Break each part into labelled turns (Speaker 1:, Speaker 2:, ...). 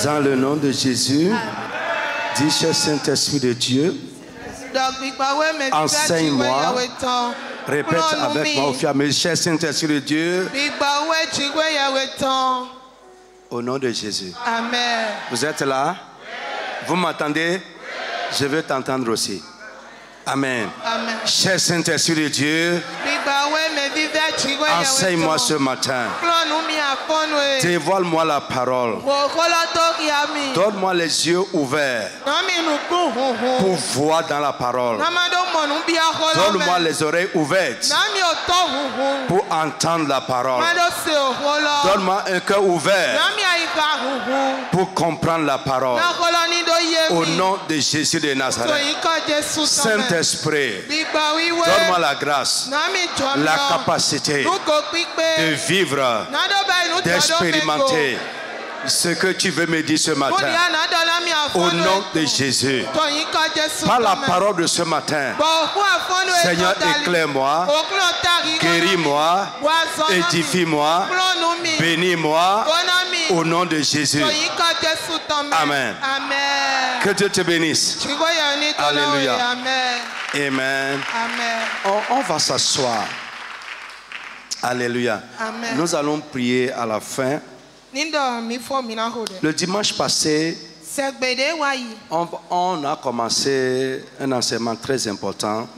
Speaker 1: Dans le nom de Jésus, dis, cher Saint-Esprit de Dieu, enseigne-moi, répète avec moi au fur et à mesure, cher Saint-Esprit de Dieu, au nom de Jésus.
Speaker 2: Amen.
Speaker 1: Vous êtes là? Vous m'entendez? Je veux t'entendre aussi. Amen.
Speaker 2: Amen.
Speaker 1: Cher Saint-Esprit de Dieu, enseigne-moi ce matin. Dévoile-moi la parole. Donne-moi les yeux ouverts pour voir dans la parole. Donne-moi les oreilles ouvertes pour entendre la parole. Donne-moi un cœur ouvert pour comprendre la parole. Au nom de Jésus de Nazareth. Saint-Esprit, donne-moi la grâce, la capacité de vivre, d'expérimenter ce que tu veux me dire ce matin. Au nom de Jésus. Par la parole de ce matin, Seigneur, éclaire-moi, guéris-moi, édifie-moi, bénis-moi. Au nom de Jésus. Amen. Que Dieu te bénisse. Alléluia. Amen. On va s'asseoir. Alléluia. Nous allons prier à la fin. Le dimanche passé, on a commencé un enseignement très important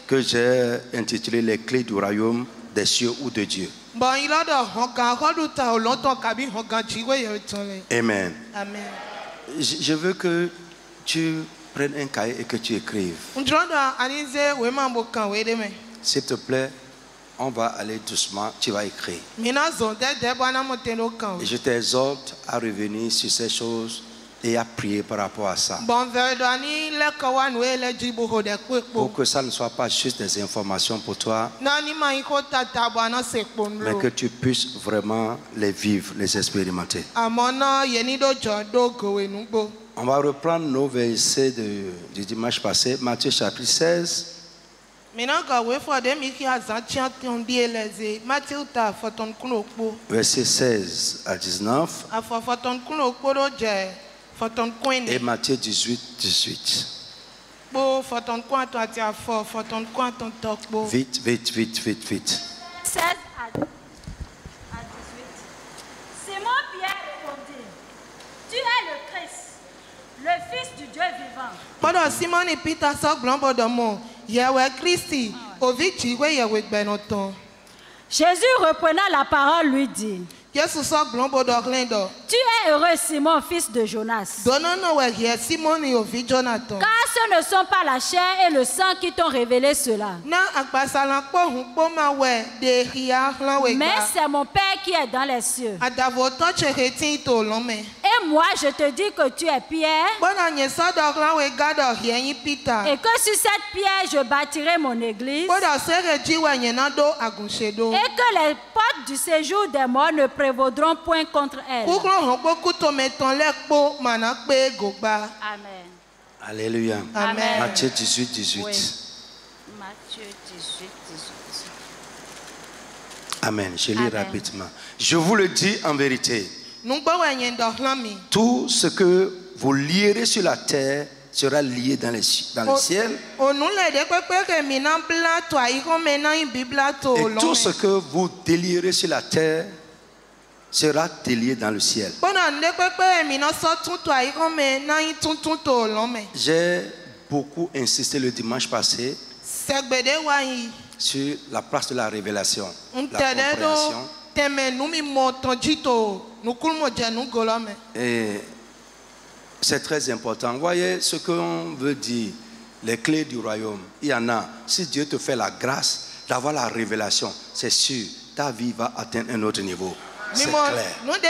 Speaker 1: que j'ai intitulé Les clés du royaume des cieux ou de Dieu. Amen. Je veux que tu prennes un cahier et que tu écrives. S'il te plaît, on va aller doucement, tu vas écrire. Et je t'exhorte à revenir sur ces choses et à prier par rapport à ça. Pour que ça ne soit pas juste des informations pour toi, mais que tu puisses vraiment les vivre, les expérimenter. On va reprendre nos versets du dimanche passé, Matthieu chapitre 16. Verset 16 à 19. Et Matthieu 18, 18. Vite, vite, vite, vite, vite.
Speaker 3: 16 à 18. Simon Pierre répondit: Tu es le Christ, le Fils du Dieu vivant. Jésus reprenant la parole lui dit: Tu es heureux, Simon, fils de Jonas. Car ce ne sont pas la chair et le sang qui t'ont révélé cela, mais c'est mon Père qui est dans les cieux. Et moi, je te dis que tu es Pierre, et que sur cette pierre, je bâtirai mon église, et que les portes du séjour des morts ne prévaudront point contre elle. Amen.
Speaker 1: Alléluia.
Speaker 3: Amen.
Speaker 1: Matthieu 18, 18.
Speaker 3: Oui. Matthieu 18, 18.
Speaker 1: Amen. Je lis rapidement. Je vous le dis en vérité. Tout ce que vous lierez sur la terre sera lié dans le ciel. Et tout ce que vous délierez sur la terre sera délié dans le ciel. J'ai beaucoup insisté le dimanche passé sur la place de la révélation, la compréhension. Et c'est très important. Voyez ce qu'on veut dire, les clés du royaume. Il y en a. Si Dieu te fait la grâce d'avoir la révélation, c'est sûr, ta vie va atteindre un autre niveau. C'est clair. Maintenant,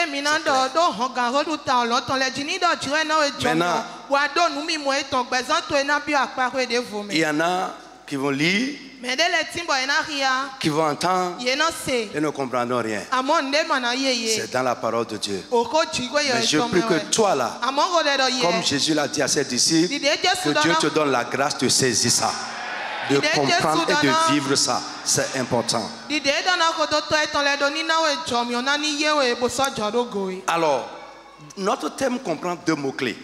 Speaker 1: il y en a qui vont lire, qui vont entendre et ne comprendront rien. C'est dans la parole de Dieu. Mais je prie que toi là, comme Jésus l'a dit à ses disciples, que Dieu te donne la grâce de saisir ça, de comprendre et de vivre ça. C'est important. Alors, Notre thème comprend 2 mots-clés.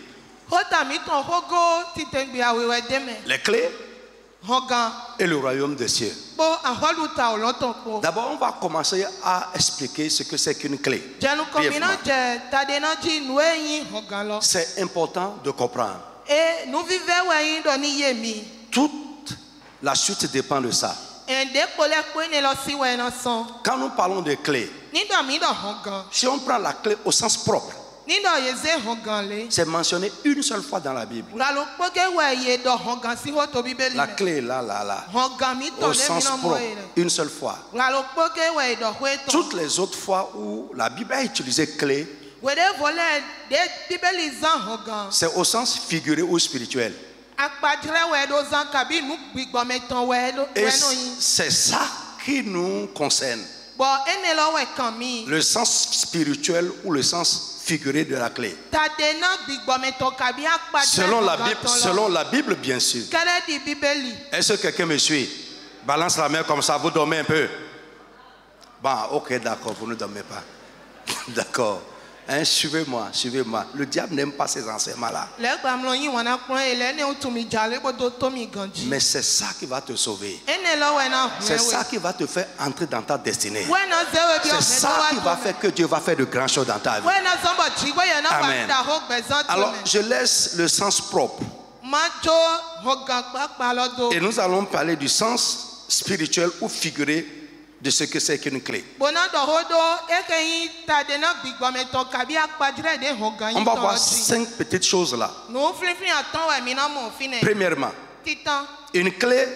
Speaker 1: Les clés et le royaume des cieux. D'abord, on va commencer à expliquer ce que c'est qu'une clé. C'est important de comprendre. Toute la suite dépend de ça. Quand nous parlons de clés, si on prend la clé au sens propre, c'est mentionné une seule fois dans la Bible. La clé est là. Au sens propre, une seule fois. Toutes les autres fois où la Bible a utilisé clé, c'est au sens figuré ou spirituel. Et c'est ça qui nous concerne. Le sens spirituel ou le sens figuré de la clé. Selon la Bible, bien sûr. Est-ce que quelqu'un me suit? Balance la main comme ça, vous dormez un peu. Bon, ok, d'accord, vous ne dormez pas. D'accord. Hein, suivez-moi. Le diable n'aime pas ces enseignements-là. Mais c'est ça qui va te sauver. C'est ça qui va te faire entrer dans ta destinée. C'est ça qui va faire que Dieu va faire de grandes choses dans ta vie. Amen. Alors, je laisse le sens propre. Et nous allons parler du sens spirituel ou figuré de ce que c'est qu'une clé. On va voir 5 petites choses là. Premièrement, une clé,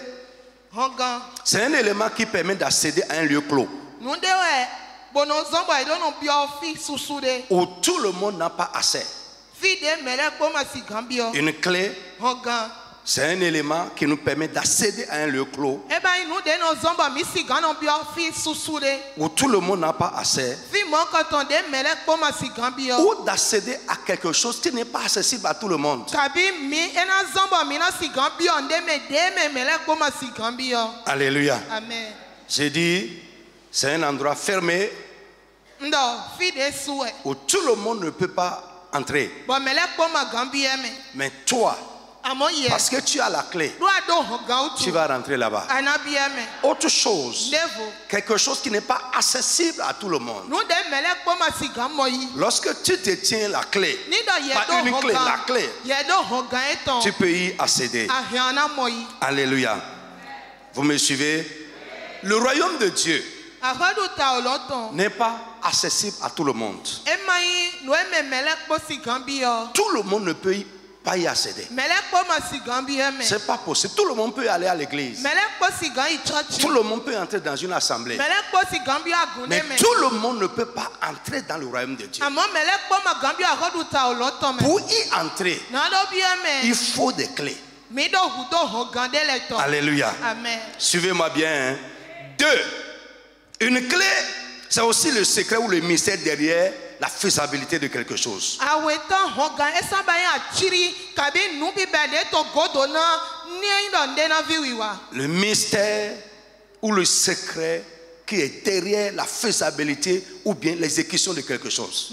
Speaker 1: c'est un élément qui permet d'accéder à un lieu clos où tout le monde n'a pas accès. Une clé, c'est un élément qui nous permet d'accéder à un lieu clos où tout le monde n'a pas accès, ou d'accéder à quelque chose qui n'est pas accessible à tout le monde. Alléluia.
Speaker 3: Amen.
Speaker 1: J'ai dit, c'est un endroit fermé où tout le monde ne peut pas entrer. Mais toi, parce que tu as la clé, tu vas rentrer là-bas. Autre chose, quelque chose qui n'est pas accessible à tout le monde. Lorsque tu détiens la clé, pas une clé, la clé, tu peux y accéder. Alléluia. Vous me suivez? Le royaume de Dieu n'est pas accessible à tout le monde. Tout le monde ne peut pas y accéder. C'est pas possible. Tout le monde peut aller à l'église. Tout le monde peut entrer dans une assemblée. Mais tout le monde ne peut pas entrer dans le royaume de Dieu. Pour y entrer, il faut des clés. Alléluia.
Speaker 3: Amen.
Speaker 1: Suivez-moi bien. Hein. 2. Une clé, c'est aussi le secret ou le mystère derrière la faisabilité de quelque chose. Le mystère ou le secret qui est derrière la faisabilité ou bien l'exécution de quelque chose.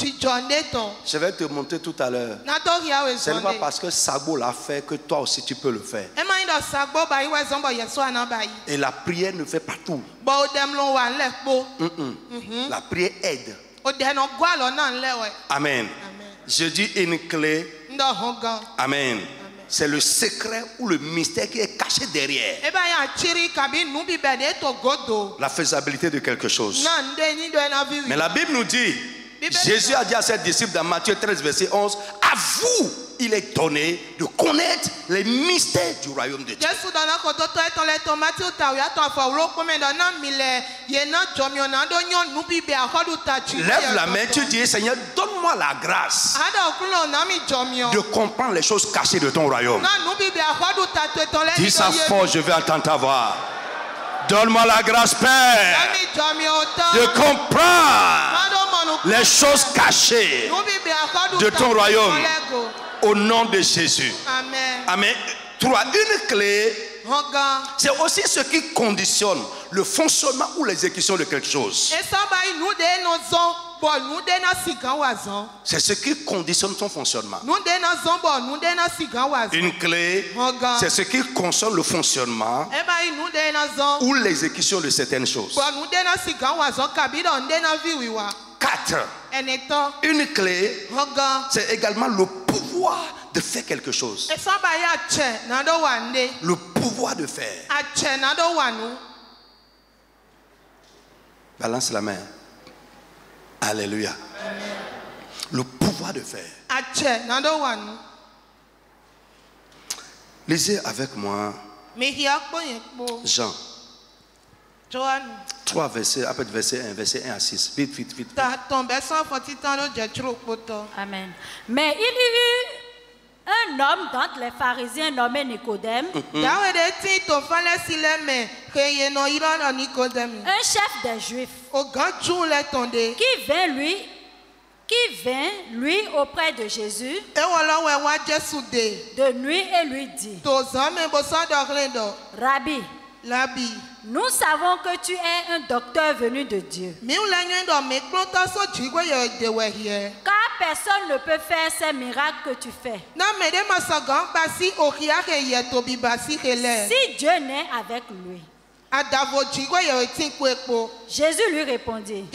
Speaker 1: Je vais te montrer tout à l'heure. Ce n'est pas parce que Sabo l'a fait que toi aussi tu peux le faire. Et la prière ne fait pas tout. La prière aide. Amen. Je dis une clé. Amen. C'est le secret ou le mystère qui est caché derrière la faisabilité de quelque chose. Mais la Bible nous dit, Jésus a dit à ses disciples dans Matthieu 13, verset 11, à vous, il est donné de connaître les mystères du royaume de Dieu. Lève la main, tu dis, Seigneur, donne-moi la grâce de comprendre les choses cachées de ton royaume. Dis ça fort, je vais entendre ta voix. Donne-moi la grâce, Père, de comprendre les choses cachées de ton royaume. Au nom de Jésus.
Speaker 3: Amen.
Speaker 1: Amen. 3. Une clé, c'est aussi ce qui conditionne le fonctionnement ou l'exécution de quelque chose. C'est ce qui conditionne son fonctionnement. Une clé, c'est ce qui conditionne le fonctionnement ou l'exécution de certaines choses. 4. Une clé, c'est également le pouvoir de faire quelque chose. Le pouvoir de faire. Balance la main. Alléluia. Le pouvoir de faire. Lisez avec moi Jean 3 versets, après verset 1 à 6. Vite, vite, vite.
Speaker 3: Amen. Mais il y eut un homme d'entre les pharisiens nommé Nicodème, un chef des Juifs, qui vint lui auprès de Jésus de nuit et lui dit: Rabbi, nous savons que tu es un docteur venu de Dieu, car personne ne peut faire ces miracles que tu fais si Dieu n'est avec lui. Jésus lui répondit: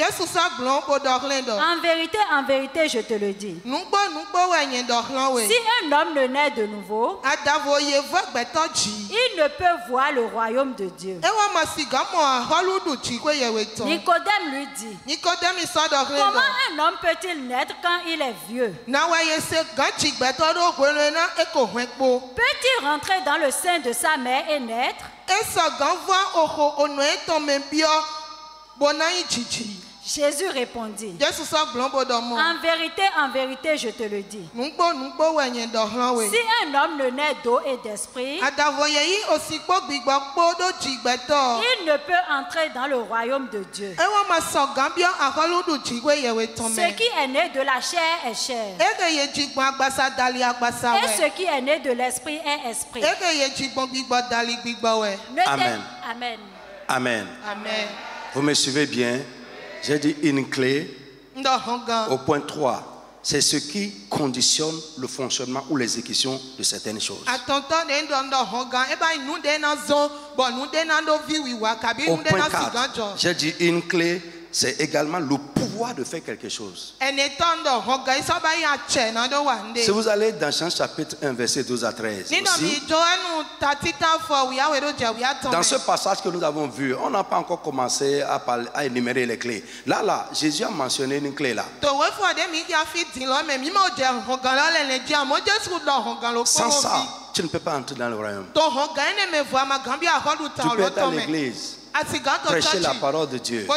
Speaker 3: En vérité, je te le dis, si un homme ne naît de nouveau, il ne peut voir le royaume de Dieu. Nicodème lui dit: Comment un homme peut-il naître quand il est vieux? Peut-il rentrer dans le sein de sa mère et naître? Jésus répondit: En vérité, je te le dis, si un homme ne naît d'eau et d'esprit, il ne peut entrer dans le royaume de Dieu. Ce qui est né de la chair est chair, et ce qui est né de l'esprit est esprit.
Speaker 1: Amen.
Speaker 3: Amen.
Speaker 1: Amen. Vous me suivez bien? J'ai dit une clé au point 3. C'est ce qui conditionne le fonctionnement ou l'exécution de certaines choses. Au point 4, j'ai dit une clé, c'est également le pouvoir de faire quelque chose. Si vous allez dans Jean chapitre 1, verset 12 à 13, aussi, dans ce passage que nous avons vu, on n'a pas encore commencé à énumérer les clés. Là, Jésus a mentionné une clé là. Sans ça, tu ne peux pas entrer dans le royaume. Tu peux être à l'église, prêcher la parole de Dieu,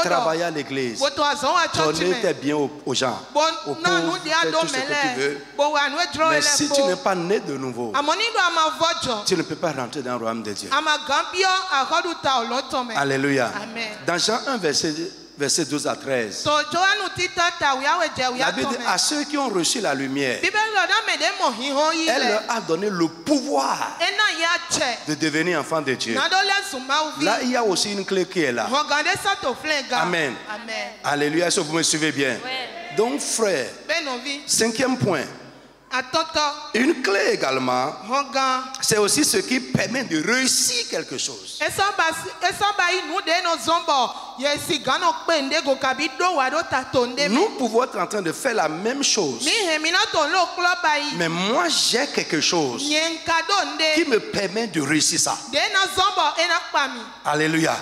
Speaker 1: travailler à l'église, donner tes biens aux gens, aux pauvres, faire tout ce que tu veux. Mais si tu n'es pas né de nouveau, tu ne peux pas rentrer dans le royaume de Dieu. Alléluia. Dans Jean 1, verset 12 à 13, la Bible dit: à ceux qui ont reçu la lumière, elle leur a donné le pouvoir de devenir enfants de Dieu. Là, il y a aussi une clé qui est là. Amen. Alléluia. Est-ce que vous me suivez bien? Donc, frère, 5e point. Une clé également, c'est aussi ce qui permet de réussir quelque chose. Nous pouvons être en train de faire la même chose, mais moi j'ai quelque chose qui me permet de réussir ça. Alléluia.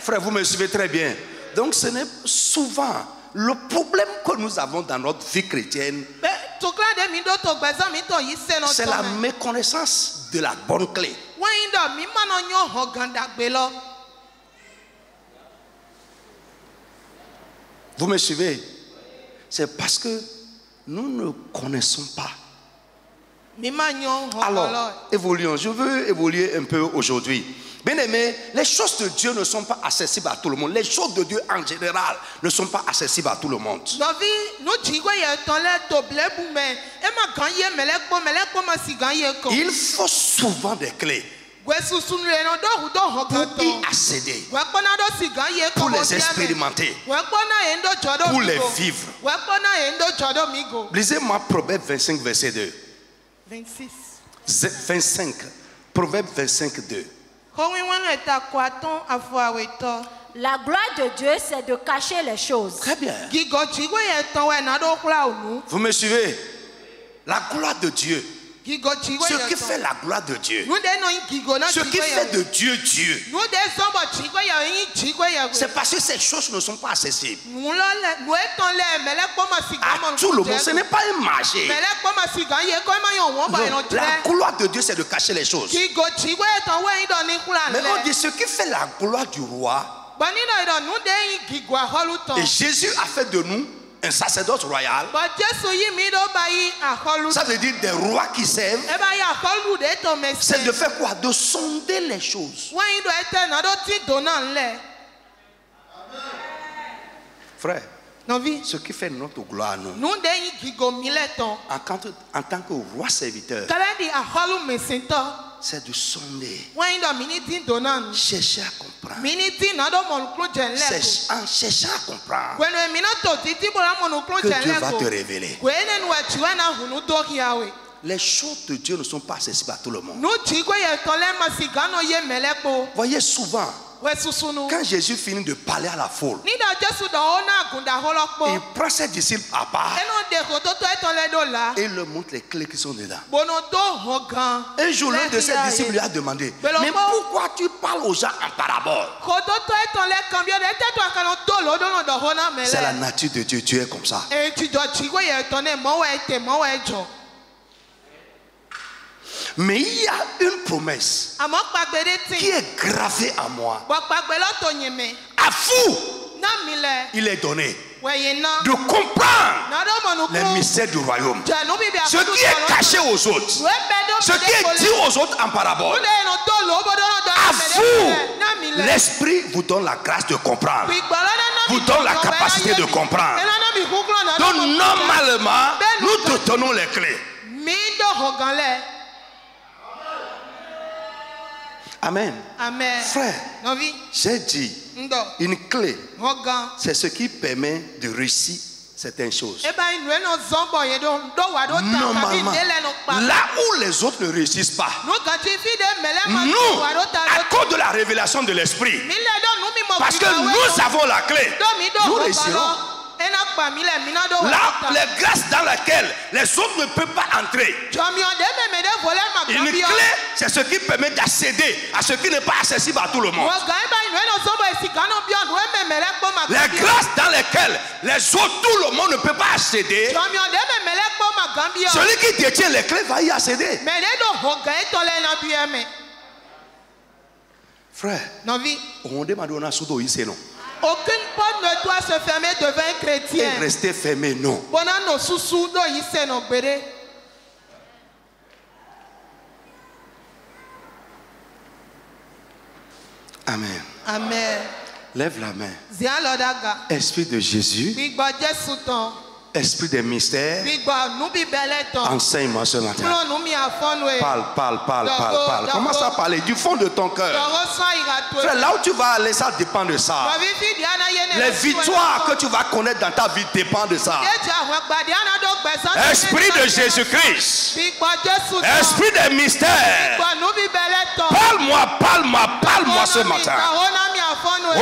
Speaker 1: Frère, vous me suivez très bien. Donc ce n'est souvent le problème que nous avons dans notre vie chrétienne, c'est la méconnaissance de la bonne clé. Vous me suivez? C'est parce que nous ne connaissons pas. Alors, évoluons. Je veux évoluer un peu aujourd'hui. Bien aimé, les choses de Dieu ne sont pas accessibles à tout le monde. Les choses de Dieu en général ne sont pas accessibles à tout le monde. Il faut souvent des clés. pour y accéder, pour les expérimenter, pour les vivre. Lisez-moi Proverbe 25, verset 2. 25. Proverbe 25, 2.
Speaker 3: La gloire de Dieu, c'est de cacher les choses.
Speaker 1: Très bien. Vous me suivez? La gloire de Dieu. Ce qui fait la gloire de Dieu. Ce qui fait de Dieu Dieu. C'est parce que ces choses ne sont pas accessibles à tout le monde. Ce n'est pas un marché. Donc, la gloire de Dieu, c'est de cacher les choses. Mais on dit ce qui fait la gloire du roi. Et Jésus a fait de nous un sacerdoce royal. Ça veut dire des rois qui servent. C'est de faire quoi? De sonder les choses. Frère, ce qui fait notre gloire à nous, en tant que roi serviteur, c'est de sonder, chercher à comprendre. C'est en cherchant à comprendre que Dieu va te révéler. Les choses de Dieu ne sont pas accessibles à tout le monde. Voyez souvent, quand Jésus finit de parler à la foule, il prend ses disciples à part et il leur montre les clés qui sont dedans. Un jour, l'un de ses disciples lui a demandé: mais pourquoi tu parles aux gens en parabole? C'est la nature de Dieu, Dieu est comme ça. Mais il y a une promesse qui est gravée à moi. À vous, il est donné de comprendre les mystères du royaume. Ce qui est caché aux autres, ce qui est dit aux autres en parabole, à vous, l'Esprit vous donne la grâce de comprendre, vous donne la capacité de comprendre. Donc normalement, nous te donnons les clés. Amen.
Speaker 3: Amen.
Speaker 1: Frère, j'ai dit, une clé, c'est ce qui permet de réussir certaines choses. Normalement, là où les autres ne réussissent pas, nous, à cause de la révélation de l'Esprit, parce que nous avons la clé, nous réussirons. Là, les grâces dans lesquelles les autres ne peuvent pas entrer. Une clé, c'est ce qui permet d'accéder à ce qui n'est pas accessible à tout le monde. Les grâces dans lesquelles les autres, tout le monde ne peut pas accéder. Celui qui détient les clés va y accéder. Frère, on demande à Soudo ici, non?
Speaker 3: Aucune porte ne doit se fermer devant un chrétien.
Speaker 1: Et rester fermé, non. Amen.
Speaker 3: Amen.
Speaker 1: Lève la main. Esprit de Jésus. Esprit des mystères, enseigne-moi ce matin. Parle. Commence à parler du fond de ton cœur. Frère, là où tu vas aller, ça dépend de ça. Les victoires que tu vas connaître dans ta vie dépendent de ça. Esprit de Jésus-Christ, esprit des mystères, parle-moi ce matin.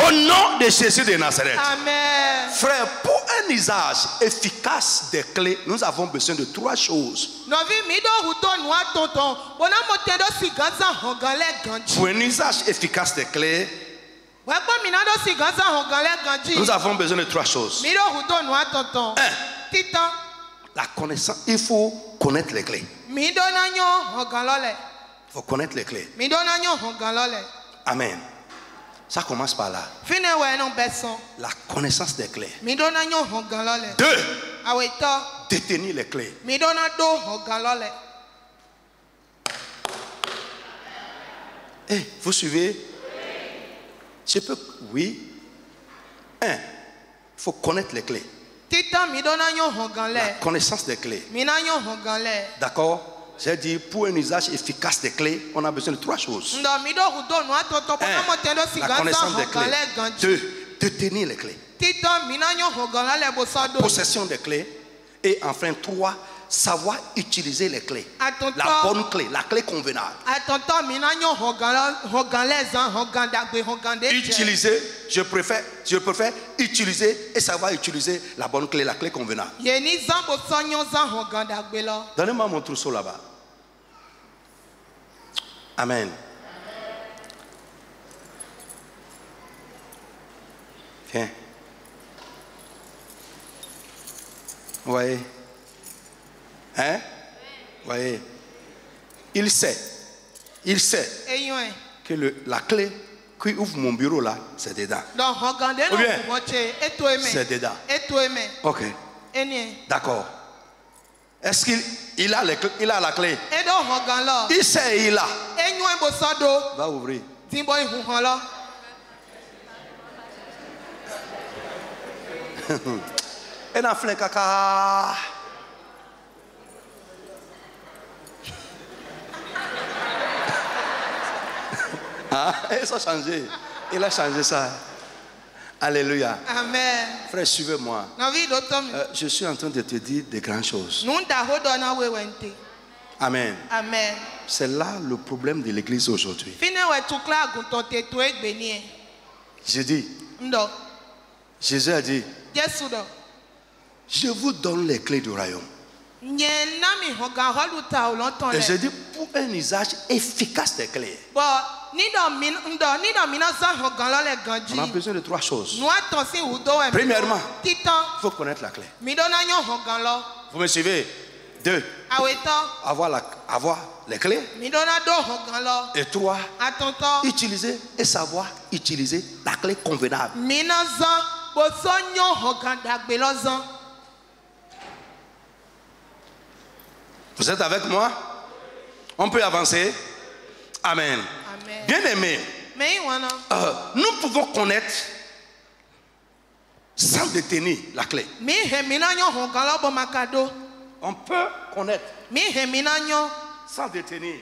Speaker 1: Au nom de Jésus de Nazareth.
Speaker 3: Amen.
Speaker 1: Frère, pour un usage efficace des clés, nous avons besoin de 3 choses. Pour un usage efficace des clés, nous avons besoin de 3 choses. 1. La connaissance. Il faut connaître les clés. Il faut connaître les clés. Amen. Ça commence par là. La connaissance des clés. 2. Détenir les clés. Hey, vous suivez? Je peux. Oui. 1. Il faut connaître les clés. La connaissance des clés. D'accord? J'ai dit, pour un usage efficace des clés, on a besoin de 3 choses. 1. La connaissance des clés. 2. De tenir les clés. Possession des clés. Et enfin 3. Savoir utiliser les clés. La bonne clé, la clé convenable. Utiliser, je préfère utiliser et savoir utiliser la bonne clé, la clé convenable. Donnez-moi mon trousseau là-bas. Amen. Viens. Vous voyez? Hein? Voyez, il sait que la clé qui ouvre mon bureau là, c'est dedans. Ou bien, c'est dedans. Ok. D'accord. Est-ce qu'il a la clé? Il sait, il a. Va ouvrir. Et n'a fait caca. Ils ont changé. Il a changé ça. Alléluia.
Speaker 3: Amen.
Speaker 1: Frère, suivez-moi. Je suis en train de te dire de grandes choses. Amen.
Speaker 3: Amen.
Speaker 1: C'est là le problème de l'église aujourd'hui. Jésus a dit, je vous donne les clés du royaume. Et je dis pour un usage efficace des clés. On a besoin de 3 choses. Premièrement, il faut connaître la clé. Vous me suivez? 2. Avoir les clés. Et 3. Utiliser et savoir utiliser la clé convenable. Vous êtes avec moi? On peut avancer? Amen. Bien aimé, nous pouvons connaître sans détenir la clé. On peut connaître sans détenir.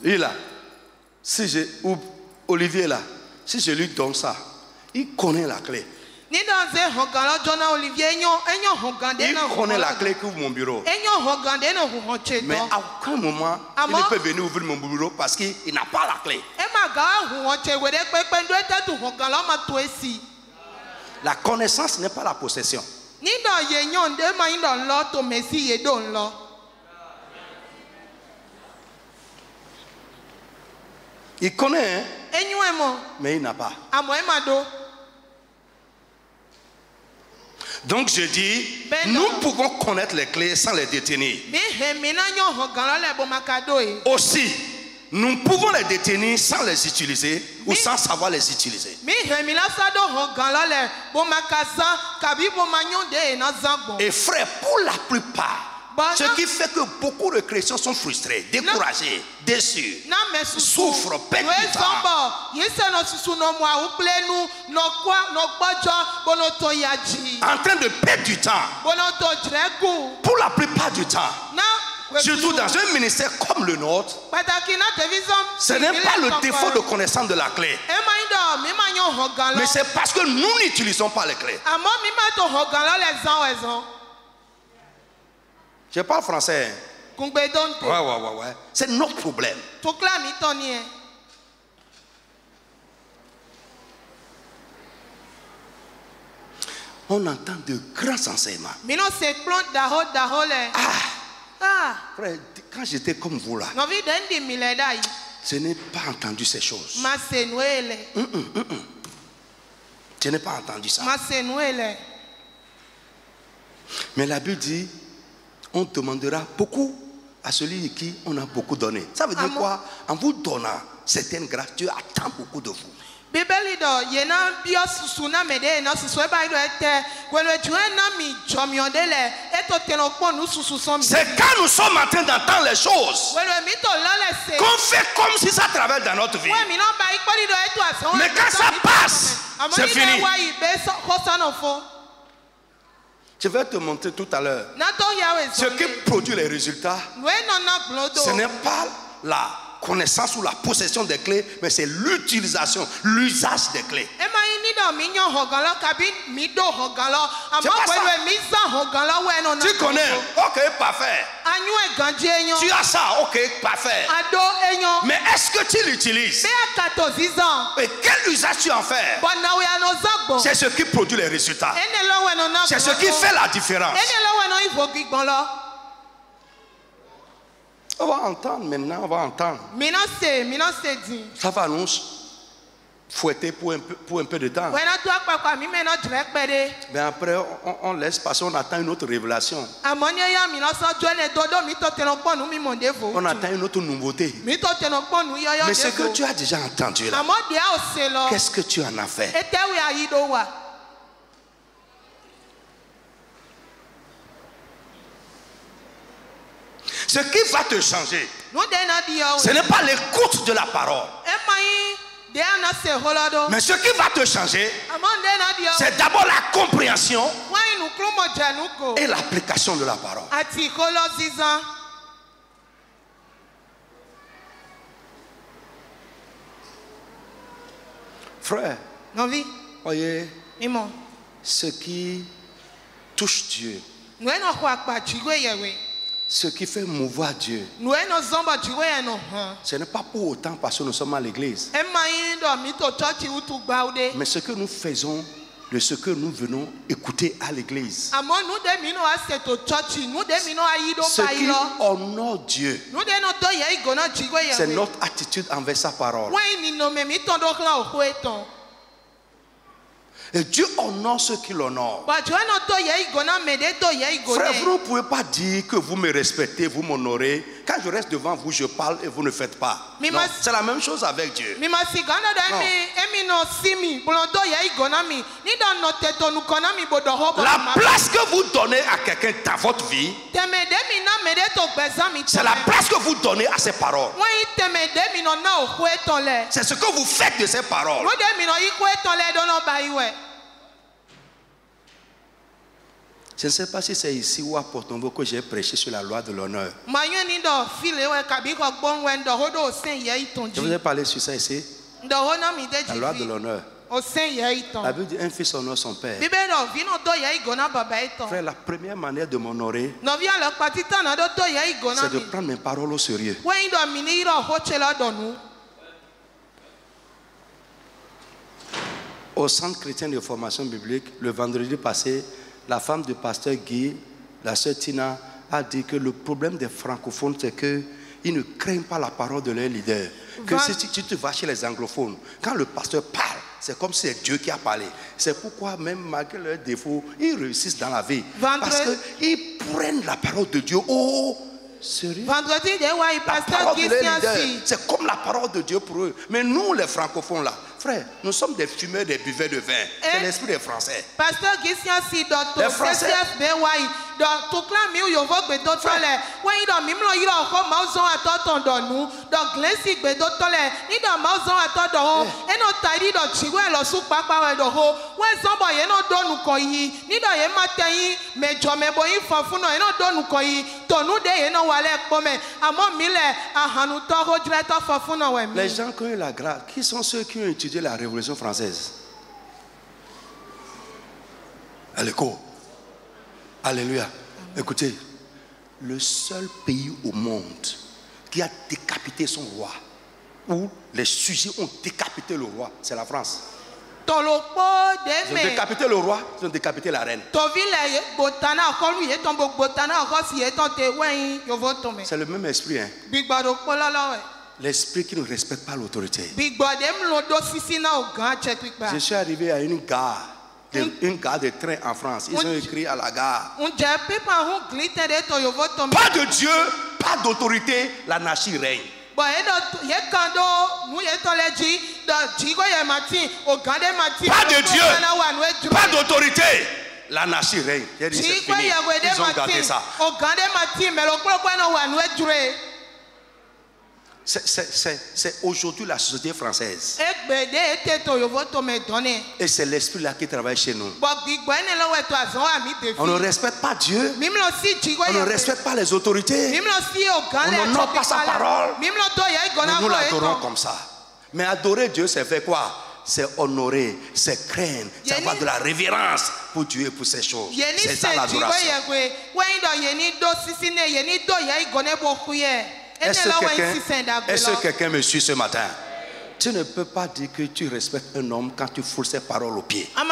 Speaker 1: Et là, ou Olivier là, si je lui donne ça, il connaît la clé. Il connaît la clé qui ouvre mon bureau. Mais à aucun moment, il ne peut venir ouvrir mon bureau parce qu'il n'a pas la clé. La connaissance n'est pas la possession. Il connaît, mais il n'a pas. Donc je dis, nous pouvons connaître les clés sans les détenir. Aussi, nous pouvons les détenir sans les utiliser ou sans savoir les utiliser. Et frère, pour la plupart, ce qui fait que beaucoup de chrétiens sont frustrés, découragés, déçus, souffrent, perdent du temps. En train de perdre du temps. Pour la plupart du temps. Surtout dans un ministère comme le nôtre, ce n'est pas le défaut de connaissance de la clé. Mais c'est parce que nous n'utilisons pas les clés. Je parle français. Ouais. C'est notre problème. On entend de grands enseignements. Frère, quand j'étais comme vous là, je n'ai pas entendu ces choses. Je n'ai pas entendu ça. Mais la Bible dit, on demandera beaucoup à celui qui on a beaucoup donné. Ça veut dire quoi? En vous donnant certaines grâces, Dieu attend beaucoup de vous. C'est quand nous sommes en train d'entendre les choses qu'on fait comme si ça travaille dans notre vie. Mais quand ça passe, c'est fini. Je vais te montrer tout à l'heure. Ce qui produit les résultats, ce n'est pas la connaissance ou la possession des clés, mais c'est l'utilisation, l'usage des clés. Tu connais, ok, parfait. Tu as ça, ok, parfait. Mais est-ce que tu l'utilises? Et quel usage tu en fais? C'est ce qui produit les résultats. C'est ce qui fait la différence. On va entendre maintenant, on va entendre. Ça va nous fouetter pour un peu de temps. Mais après, on laisse passer, on attend une autre révélation. On attend une autre nouveauté. Mais ce que tu as déjà entendu là, qu'est-ce que tu en as fait? Ce qui va te changer, ce n'est pas l'écoute de la parole. Mais ce qui va te changer, c'est d'abord la compréhension et l'application de la parole. Frère, voyez, ce qui touche Dieu, ce qui fait mouvoir Dieu, ce n'est pas pour autant parce que nous sommes à l'église. Mais ce que nous faisons, de ce que nous venons écouter à l'église, ce qui honore Dieu, c'est notre attitude envers sa parole. Et Dieu honore ceux qui l'honorent. Frère, vous ne pouvez pas dire que vous me respectez, vous m'honorez. Quand je reste devant vous, je parle et vous ne faites pas. C'est la même chose avec Dieu. Non. La place que vous donnez à quelqu'un dans votre vie, c'est la place que vous donnez à ses paroles. C'est ce que vous faites de ses paroles. Je ne sais pas si c'est ici ou à Porto-Novo que j'ai prêché sur la loi de l'honneur. Je vous ai parlé sur ça ici. La loi de l'honneur. La Bible dit un fils honore son père. Frère, la première manière de m'honorer, c'est de prendre mes paroles au sérieux. Au centre chrétien de formation biblique, le vendredi passé, la femme du pasteur Guy, la sœur Tina, a dit que le problème des francophones, c'est qu'ils ne craignent pas la parole de leur leader. Que si tu te vas chez les anglophones, quand le pasteur parle, c'est comme si c'est Dieu qui a parlé. C'est pourquoi même malgré leurs défauts, ils réussissent dans la vie. Parce qu'ils prennent la parole de Dieu au sérieux. Vendredi, c'est comme la parole de Dieu pour eux. Mais nous, les francophones là, frère, nous sommes des fumeurs, des buveurs de vin. C'est l'esprit des Français. Pasteur les Français. Les gens qui ont eu la grâce, qui sont ceux qui ont étudié la Révolution française? Alléluia. Alléluia. Écoutez, le seul pays au monde qui a décapité son roi, où les sujets ont décapité le roi, c'est la France. Ils ont décapité le roi, ils ont décapité la reine. C'est le même esprit, hein? L'esprit qui ne respecte pas l'autorité. Je suis arrivé à une gare de train en France. Ils ont écrit à la gare: pas de Dieu, pas d'autorité, l'anarchie règne. Pas de Dieu, pas d'autorité, l'anarchie règne. J'ai dit, c'est fini. Ils ont gardé ça. C'est aujourd'hui la société française. Et c'est l'esprit là qui travaille chez nous. On ne respecte pas Dieu. On ne respecte pas les autorités. On n'honore pas sa parole. Mais nous l'adorons comme ça. Mais adorer Dieu, c'est faire quoi? C'est honorer, c'est craindre, c'est avoir de la révérence pour Dieu et pour ces choses. C'est ça l'adoration. Est-ce que quelqu'un me suit ce matin? Tu ne peux pas dire que tu respectes un homme quand tu foules ses paroles aux pieds. Quand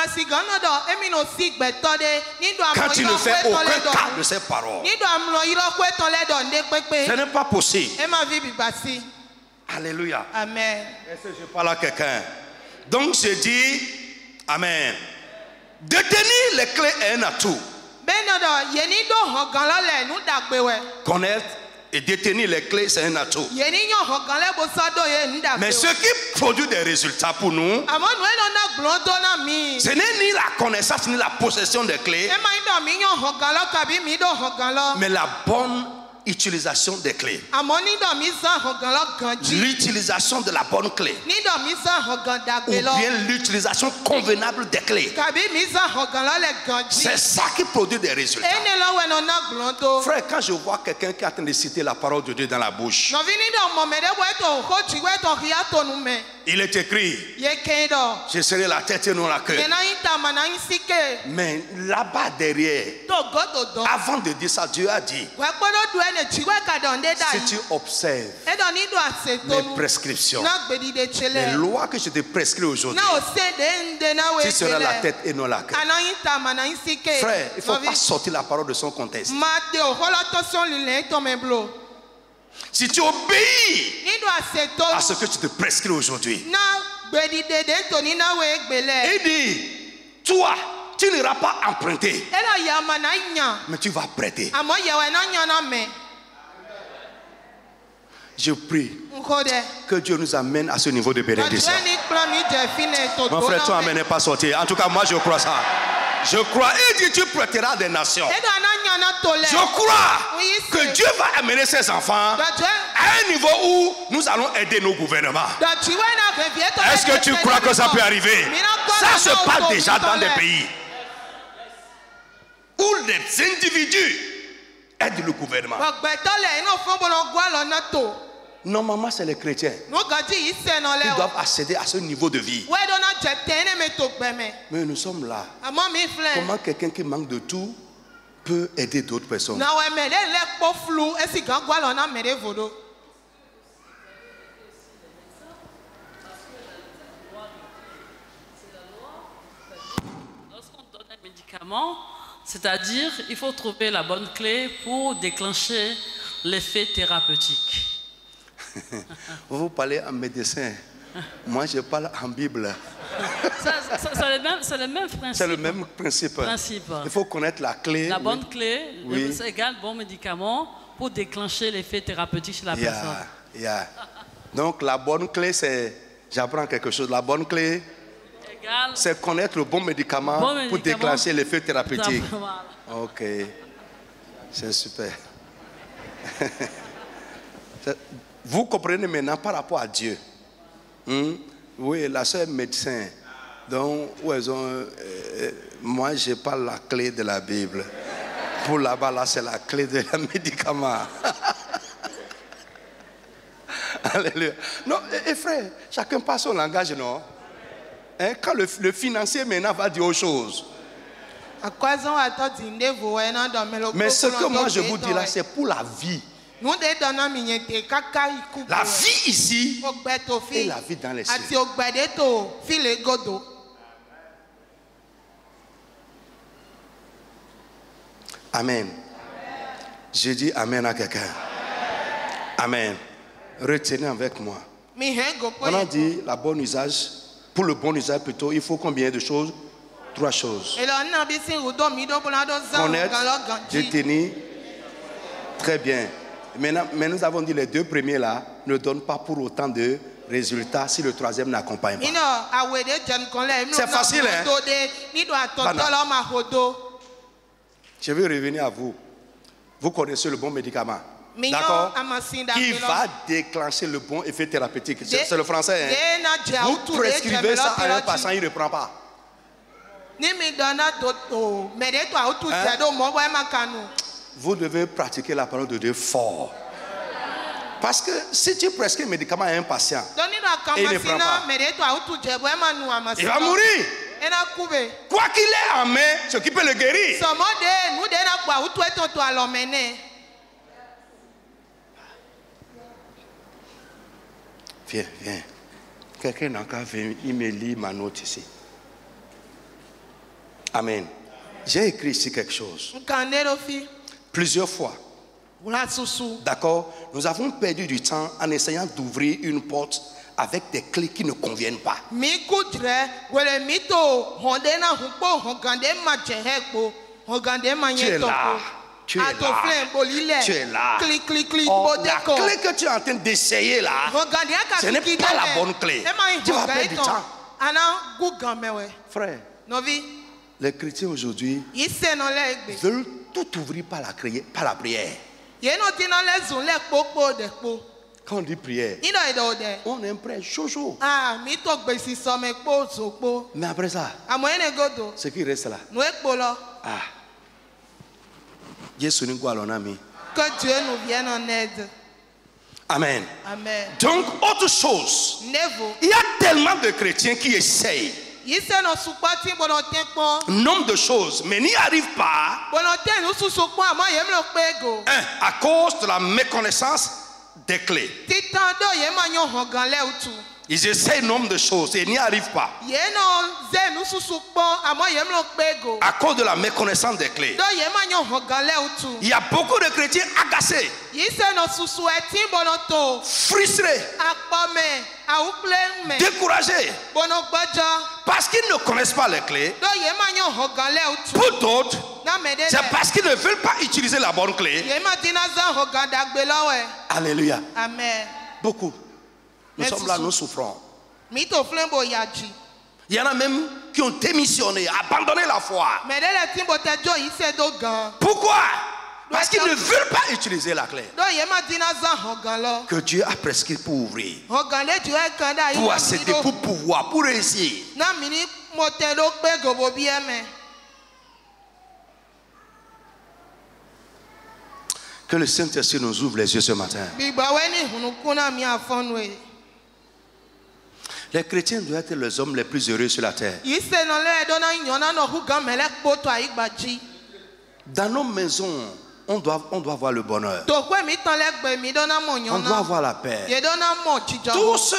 Speaker 1: tu ne fais aucun cas de ses paroles. Ce n'est pas possible. Alléluia.
Speaker 2: Amen.
Speaker 1: Est-ce que je parle à quelqu'un? Donc je dis, Amen. Détenir les clés est un atout. Connaître et détenir les clés, c'est un atout. Mais ce qui produit des résultats pour nous, ce n'est ni la connaissance ni la possession des clés, mais la bonne utilisation des clés. L'utilisation de la bonne clé. Ou bien l'utilisation convenable des clés. C'est ça qui produit des résultats. Frère, quand je vois quelqu'un qui est en train de citer la parole de Dieu dans la bouche, il est écrit, je serai la tête et non la queue. Mais là-bas derrière, avant de dire ça, Dieu a dit, si tu observes mes prescriptions, les lois que je te prescris aujourd'hui, tu seras la tête et non la queue. Frère, il ne faut pas sortir la parole de son contexte. Si tu obéis à ce que tu te prescris aujourd'hui, il dit, toi, tu n'iras pas emprunter, mais tu vas prêter. Je prie que Dieu nous amène à ce niveau de bénédiction. Mon frère, toi, n'est pas sorti. En tout cas, moi, je crois ça. Je crois. Il dit, tu prêteras des nations. Je crois que Dieu va amener ses enfants à un niveau où nous allons aider nos gouvernements. Est-ce que tu crois que ça peut arriver? Ça se passe déjà dans des pays où les individus aident le gouvernement. Normalement, c'est les chrétiens qui doivent accéder à ce niveau de vie. Mais nous sommes là. Comment quelqu'un qui manque de tout peut aider d'autres personnes?
Speaker 4: Lorsqu'on donne un médicament, c'est-à-dire il faut trouver la bonne clé pour déclencher l'effet thérapeutique.
Speaker 1: Vous parlez en médecin. Moi, je parle en Bible.
Speaker 4: C'est le même principe.
Speaker 1: C'est le même principe. Il faut connaître la clé.
Speaker 4: La bonne clé, c'est égal bon médicament pour déclencher l'effet thérapeutique chez la personne.
Speaker 1: Donc, la bonne clé, c'est... J'apprends quelque chose. La bonne clé, c'est connaître le bon médicament pour déclencher l'effet thérapeutique. Ok. C'est super. Vous comprenez maintenant par rapport à Dieu. Oui, la seule médecin. Donc, où elles ont, moi, je parle la clé de la Bible. Pour là-bas, là, c'est la clé de la médicament. Alléluia. Non, et frère, chacun passe son langage, non? Hein, quand le financier maintenant va dire autre chose. Mais ce que moi je vous dis là, c'est pour la vie. La vie ici et la vie dans les cieux. Amen. Je dis Amen à quelqu'un. Amen. Retenez avec moi. On a dit la bonne usage. Pour le bon usage plutôt, il faut combien de choses? 3 choses. Connaître, détenir. Très bien. Mais nous avons dit les 2 premiers là ne donnent pas pour autant de résultats si le 3e n'accompagne pas. C'est facile, hein? Je vais revenir à vous. Vous connaissez le bon médicament. D'accord? Qui va déclencher le bon effet thérapeutique. C'est le français. Hein? Vous prescrivez ça à un patient, il ne reprend pas. Hein? Vous devez pratiquer la parole de Dieu fort. Parce que si tu prescris un médicament à un patient et il ne prend pas, il va mourir. Quoi qu'il ait en main, ce qui peut le guérir. Viens, viens. Quelqu'un n'a qu'à venir, il me lit ma note ici. Amen. J'ai écrit ici quelque chose. Plusieurs fois. D'accord? Nous avons perdu du temps en essayant d'ouvrir une porte avec des clés qui ne conviennent pas. Tu es là. Tu es là. Tu es là. Oh, la clé que tu es en train d'essayer là, ce n'est pas la bonne clé. Tu vas perdre du temps. Frère, les chrétiens aujourd'hui veulent tout ouvrir par la prière. Quand on dit prière, on est prêt chaud. Mais après ça, ce qui reste là. Ah. Que Dieu nous vienne en aide. Amen. Amen. Donc, autre chose. Il y a tellement de chrétiens qui essayent nombre de choses, mais n'y arrivent pas. À cause de la méconnaissance des clés. Ils essayent nombre de choses et n'y arrivent pas. À cause de la méconnaissance des clés. Il y a beaucoup de chrétiens agacés, frustrés, découragés, parce qu'ils ne connaissent pas les clés. Pour d'autres, c'est parce qu'ils ne veulent pas utiliser la bonne clé. Alléluia. Amen. Beaucoup. Nous sommes là, nous souffrons. Il y en a même qui ont démissionné, abandonné la foi. Pourquoi? Parce qu'ils ne veulent pas utiliser la clé que Dieu a prescrit pour ouvrir, pour accéder, pour pouvoir, pour réussir. Que le Saint-Esprit nous ouvre les yeux ce matin. Les chrétiens doivent être les hommes les plus heureux sur la terre. Dans nos maisons, on doit avoir le bonheur. On doit avoir la paix. Tout ce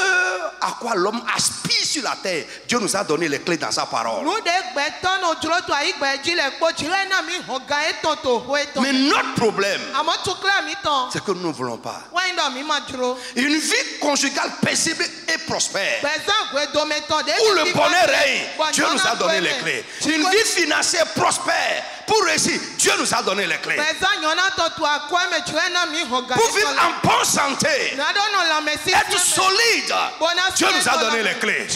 Speaker 1: à quoi l'homme aspire sur la terre, Dieu nous a donné les clés dans sa parole. Mais notre problème, c'est que nous ne voulons pas. Une vie conjugale paisible et prospère, où le bonheur règne, Dieu nous a donné les clés. Une vie financière prospère, pour réussir, Dieu nous a donné les clés. Pour vivre en bonne santé, être solide, Dieu nous a donné les clés.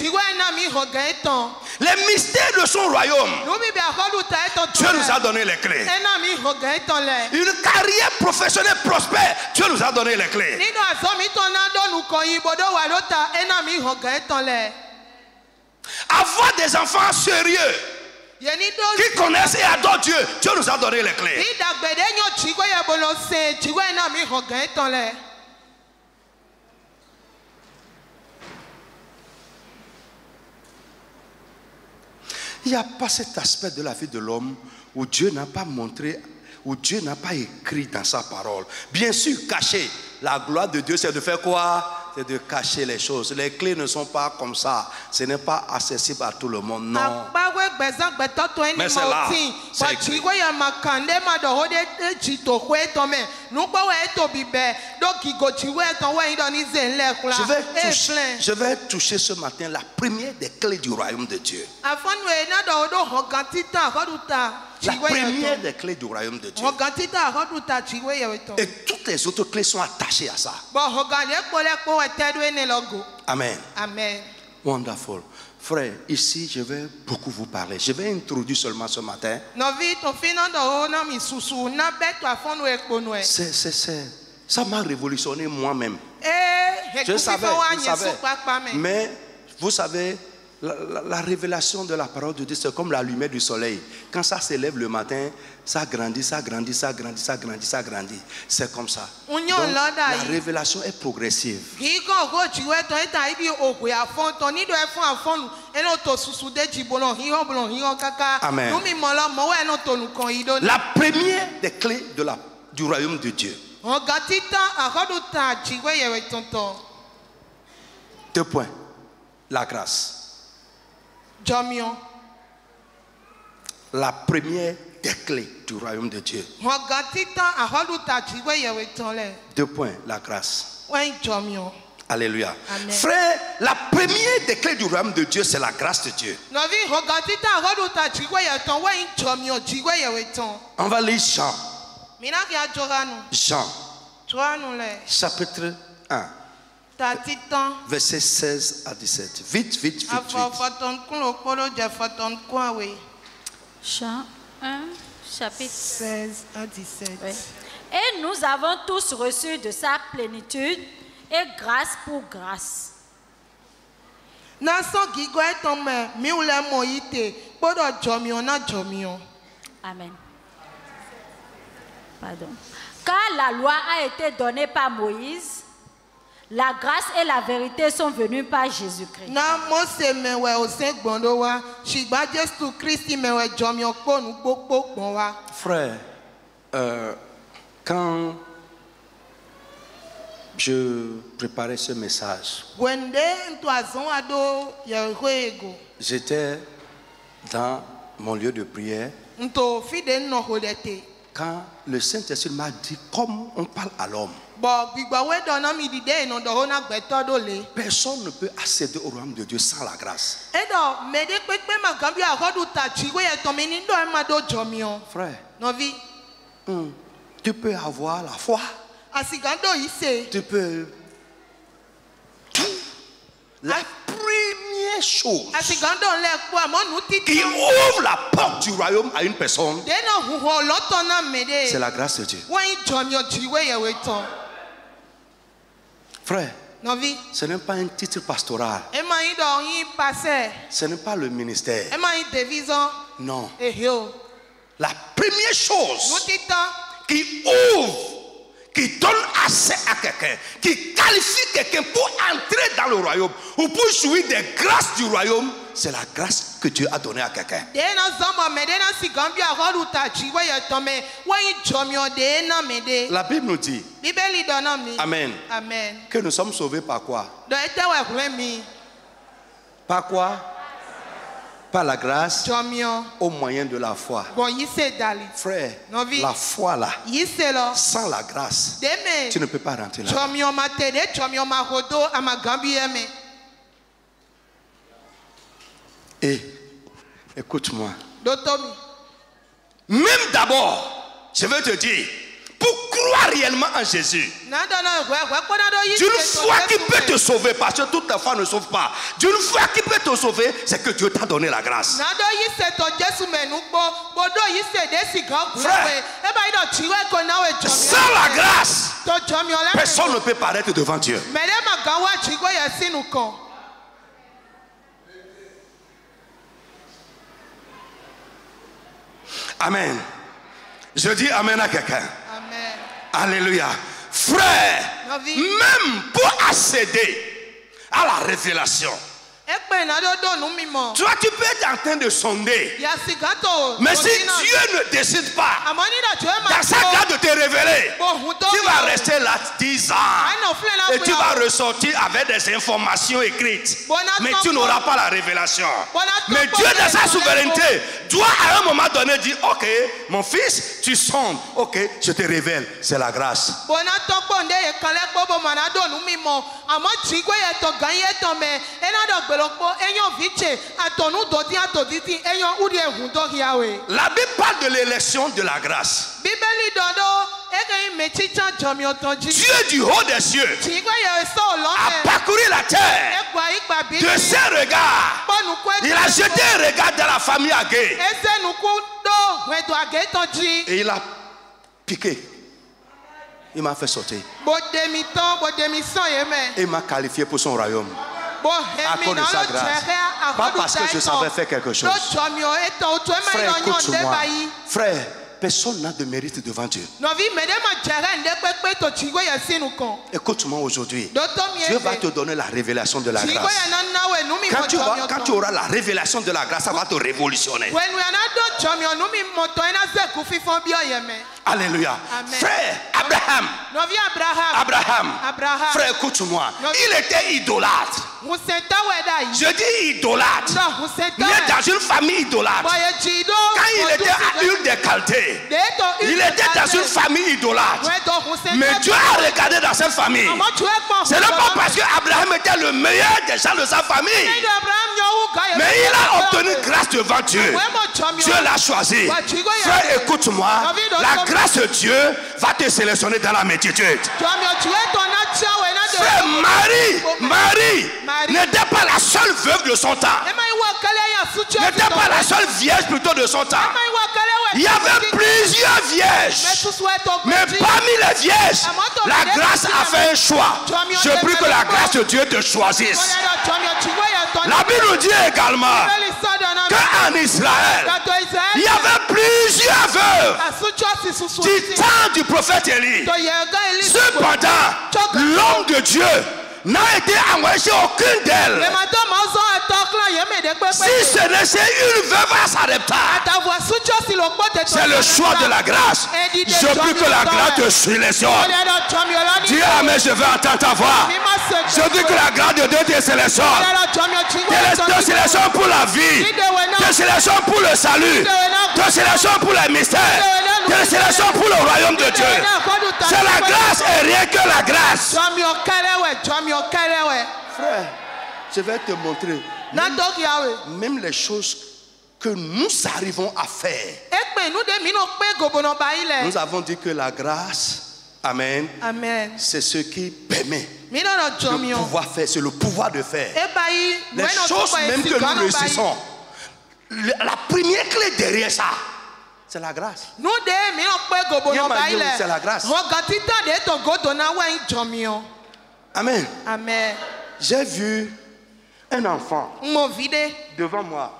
Speaker 1: Les mystères de son royaume, Dieu nous a donné les clés. Une carrière professionnelle prospère, Dieu nous a donné les clés. Avoir des enfants sérieux qui connaissent et adorent Dieu, Dieu nous a donné les clés. Il n'y a pas cet aspect de la vie de l'homme où Dieu n'a pas montré, où Dieu n'a pas écrit dans sa parole. Bien sûr, caché. La gloire de Dieu, c'est de faire quoi? C'est de cacher les choses. Les clés ne sont pas comme ça. Ce n'est pas accessible à tout le monde, non. Mais c'est là. C'est écrit. Je vais toucher ce matin la première des clés du royaume de Dieu. La première des clés du royaume de Dieu. Et toutes les autres clés sont attachées à ça. Amen. Amen. Wonderful. Frère, ici, je vais beaucoup vous parler. Je vais introduire seulement ce matin. Ça m'a révolutionné moi-même. Je savais. Mais vous savez, la révélation de la parole de Dieu, c'est comme la lumière du soleil. Quand ça s'élève le matin, ça grandit, ça grandit, ça grandit, ça grandit, ça grandit. C'est comme ça. Donc, la révélation est progressive. Amen. La première des clés du royaume de Dieu. 2 points. La grâce. La première des clés du royaume de Dieu. 2 points. La grâce. Alléluia. Amen. Frère, la première des clés du royaume de Dieu, c'est la grâce de Dieu. On va lire Jean. Jean. Chapitre 1. Verset 16 à 17. Vite, vite, vite, vite.
Speaker 3: Jean 1, chapitre
Speaker 2: 16 à 17.
Speaker 3: Oui. Et nous avons tous reçu de sa plénitude et grâce pour grâce. Amen. Pardon. Car la loi a été donnée par Moïse, la grâce et la vérité sont venues par Jésus-Christ.
Speaker 1: Frère, quand je préparais ce message, j'étais dans mon lieu de prière. Quand le Saint-Esprit m'a dit, comme on parle à l'homme, personne ne peut accéder au royaume de Dieu sans la grâce. Frère, tu peux avoir la foi. Tu peux tout. La première chose qui ouvre la porte du royaume à une personne, c'est la grâce de Dieu. Frère, ce n'est pas un titre pastoral. Ce n'est pas le ministère. Non. La première chose qui ouvre, qui donne accès à quelqu'un, qui qualifie quelqu'un pour entrer dans le royaume ou pour jouir des grâces du royaume, c'est la grâce que Dieu a donnée à quelqu'un. La Bible nous dit, Amen, que nous sommes sauvés par quoi? Par quoi? Par la grâce au moyen de la foi. Frère, la foi là, sans la grâce, tu ne peux pas rentrer là. Et écoute-moi. Même d'abord, je veux te dire, pour croire réellement en Jésus, d'une foi qui peut te sauver, parce que toutes les foi ne sauvent pas. D'une foi qui peut te sauver, c'est que Dieu t'a donné la grâce. Frère, sans la grâce, personne ne peut paraître devant Dieu. Amen. Je dis Amen à quelqu'un. Alléluia. Frère, même pour accéder à la révélation, toi tu peux être en train de sonder. Mais si Dieu ne décide pas dans sa grâce de te révéler, tu vas rester là 10 ans et tu vas ressortir avec des informations écrites, mais tu n'auras pas la révélation. Mais Dieu dans sa souveraineté doit à un moment donné dire, ok mon fils, tu sondes, ok je te révèle, c'est la grâce. La Bible parle de l'élection de la grâce. Dieu du haut des cieux a parcouru la terre de ses regards. Il a jeté un regard dans la famille Agé et il a piqué Il m'a fait sortir. Il m'a qualifié pour son royaume. À cause de sa grâce. Pas parce que je savais faire quelque chose. Frère, écoute-moi. Frère, personne n'a de mérite devant Dieu. Écoute-moi aujourd'hui. Dieu va te donner la révélation de la grâce. Quand tu auras la révélation de la grâce, ça va te révolutionner. Alléluia. Frère Abraham. Frère, écoute-moi. Il était idolâtre. Je dis idolâtre. Né dans une famille idolâtre. Quand il était à une des qualités, il était dans une famille idolâtre. Mais Dieu a regardé dans cette famille. Ce n'est pas parce qu'Abraham était le meilleur des gens de sa famille. Mais il a obtenu grâce devant Dieu. Dieu l'a choisi. Frère, écoute-moi. La grâce de Dieu va te sélectionner dans la multitude. Frère, Marie n'était pas la seule veuve de son temps. N'était pas la seule vierge plutôt de son temps. Il y avait plusieurs vierges. Mais parmi les vierges, la grâce a fait un choix. Je prie que la grâce de Dieu te choisisse. La Bible nous dit également qu'en Israël, il y avait plusieurs veuves du temps du prophète Élie. Cependant, l'homme de Dieu n'a été envoyé aucune d'elles. Si ce n'est une veuve à Sarepta, c'est le choix de la grâce. Je prie que la grâce te sélectionne. Dis amen, je veux entendre ta voix. Je dis que la grâce de Dieu te sélectionne. Te sélectionne pour la vie. Te sélectionne pour le salut. Te sélectionne pour les mystères. Te sélectionne pour le royaume de Dieu. C'est la grâce et rien que la grâce. Frère, je vais te montrer. Même les choses que nous arrivons à faire. Nous avons dit que la grâce, amen, c'est ce qui permet de pouvoir faire, c'est le pouvoir de faire. Les choses même que nous réussissons. La première clé derrière ça, c'est la grâce. C'est la grâce. Amen.
Speaker 2: Amen.
Speaker 1: J'ai vu un enfant devant moi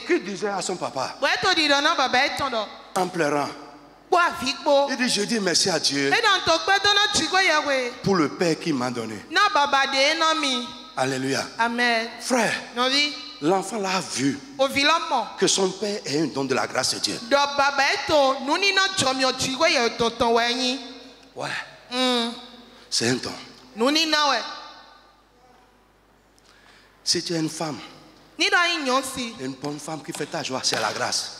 Speaker 1: qui disait à son papa en pleurant, il dit, je dis merci à Dieu pour le Père qui m'a donné. Alléluia.
Speaker 2: Amen.
Speaker 1: Frère, l'enfant l'a vu que son père est un don de la grâce de Dieu. Ouais. C'est un don. Si tu es une femme, une bonne femme qui fait ta joie, c'est la grâce.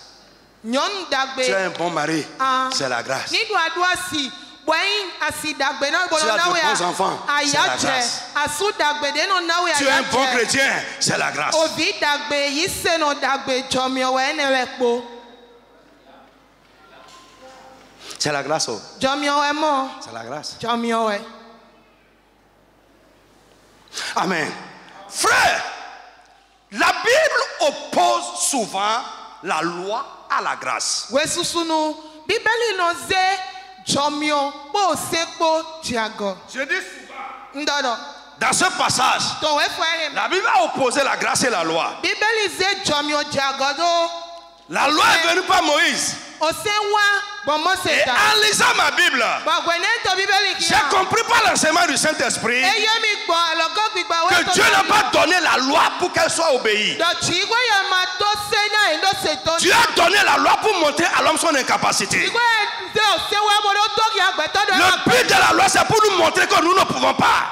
Speaker 1: Tu es un bon mari, c'est la grâce. Tu as de bons enfants, c'est la grâce. Tu es un bon chrétien, c'est la grâce. C'est la grâce. C'est la grâce. Amen. Frère, la Bible oppose souvent la loi à la grâce. Je dis souvent. Dans ce passage, la Bible a opposé la grâce et la loi. La loi est venue par Moïse. Et en lisant ma Bible, j'ai compris par l'enseignement du Saint-Esprit que Dieu n'a pas donné la loi pour qu'elle soit obéie. Dieu a donné la loi pour montrer à l'homme son incapacité. Le but de la loi, c'est pour nous montrer que nous ne pouvons pas.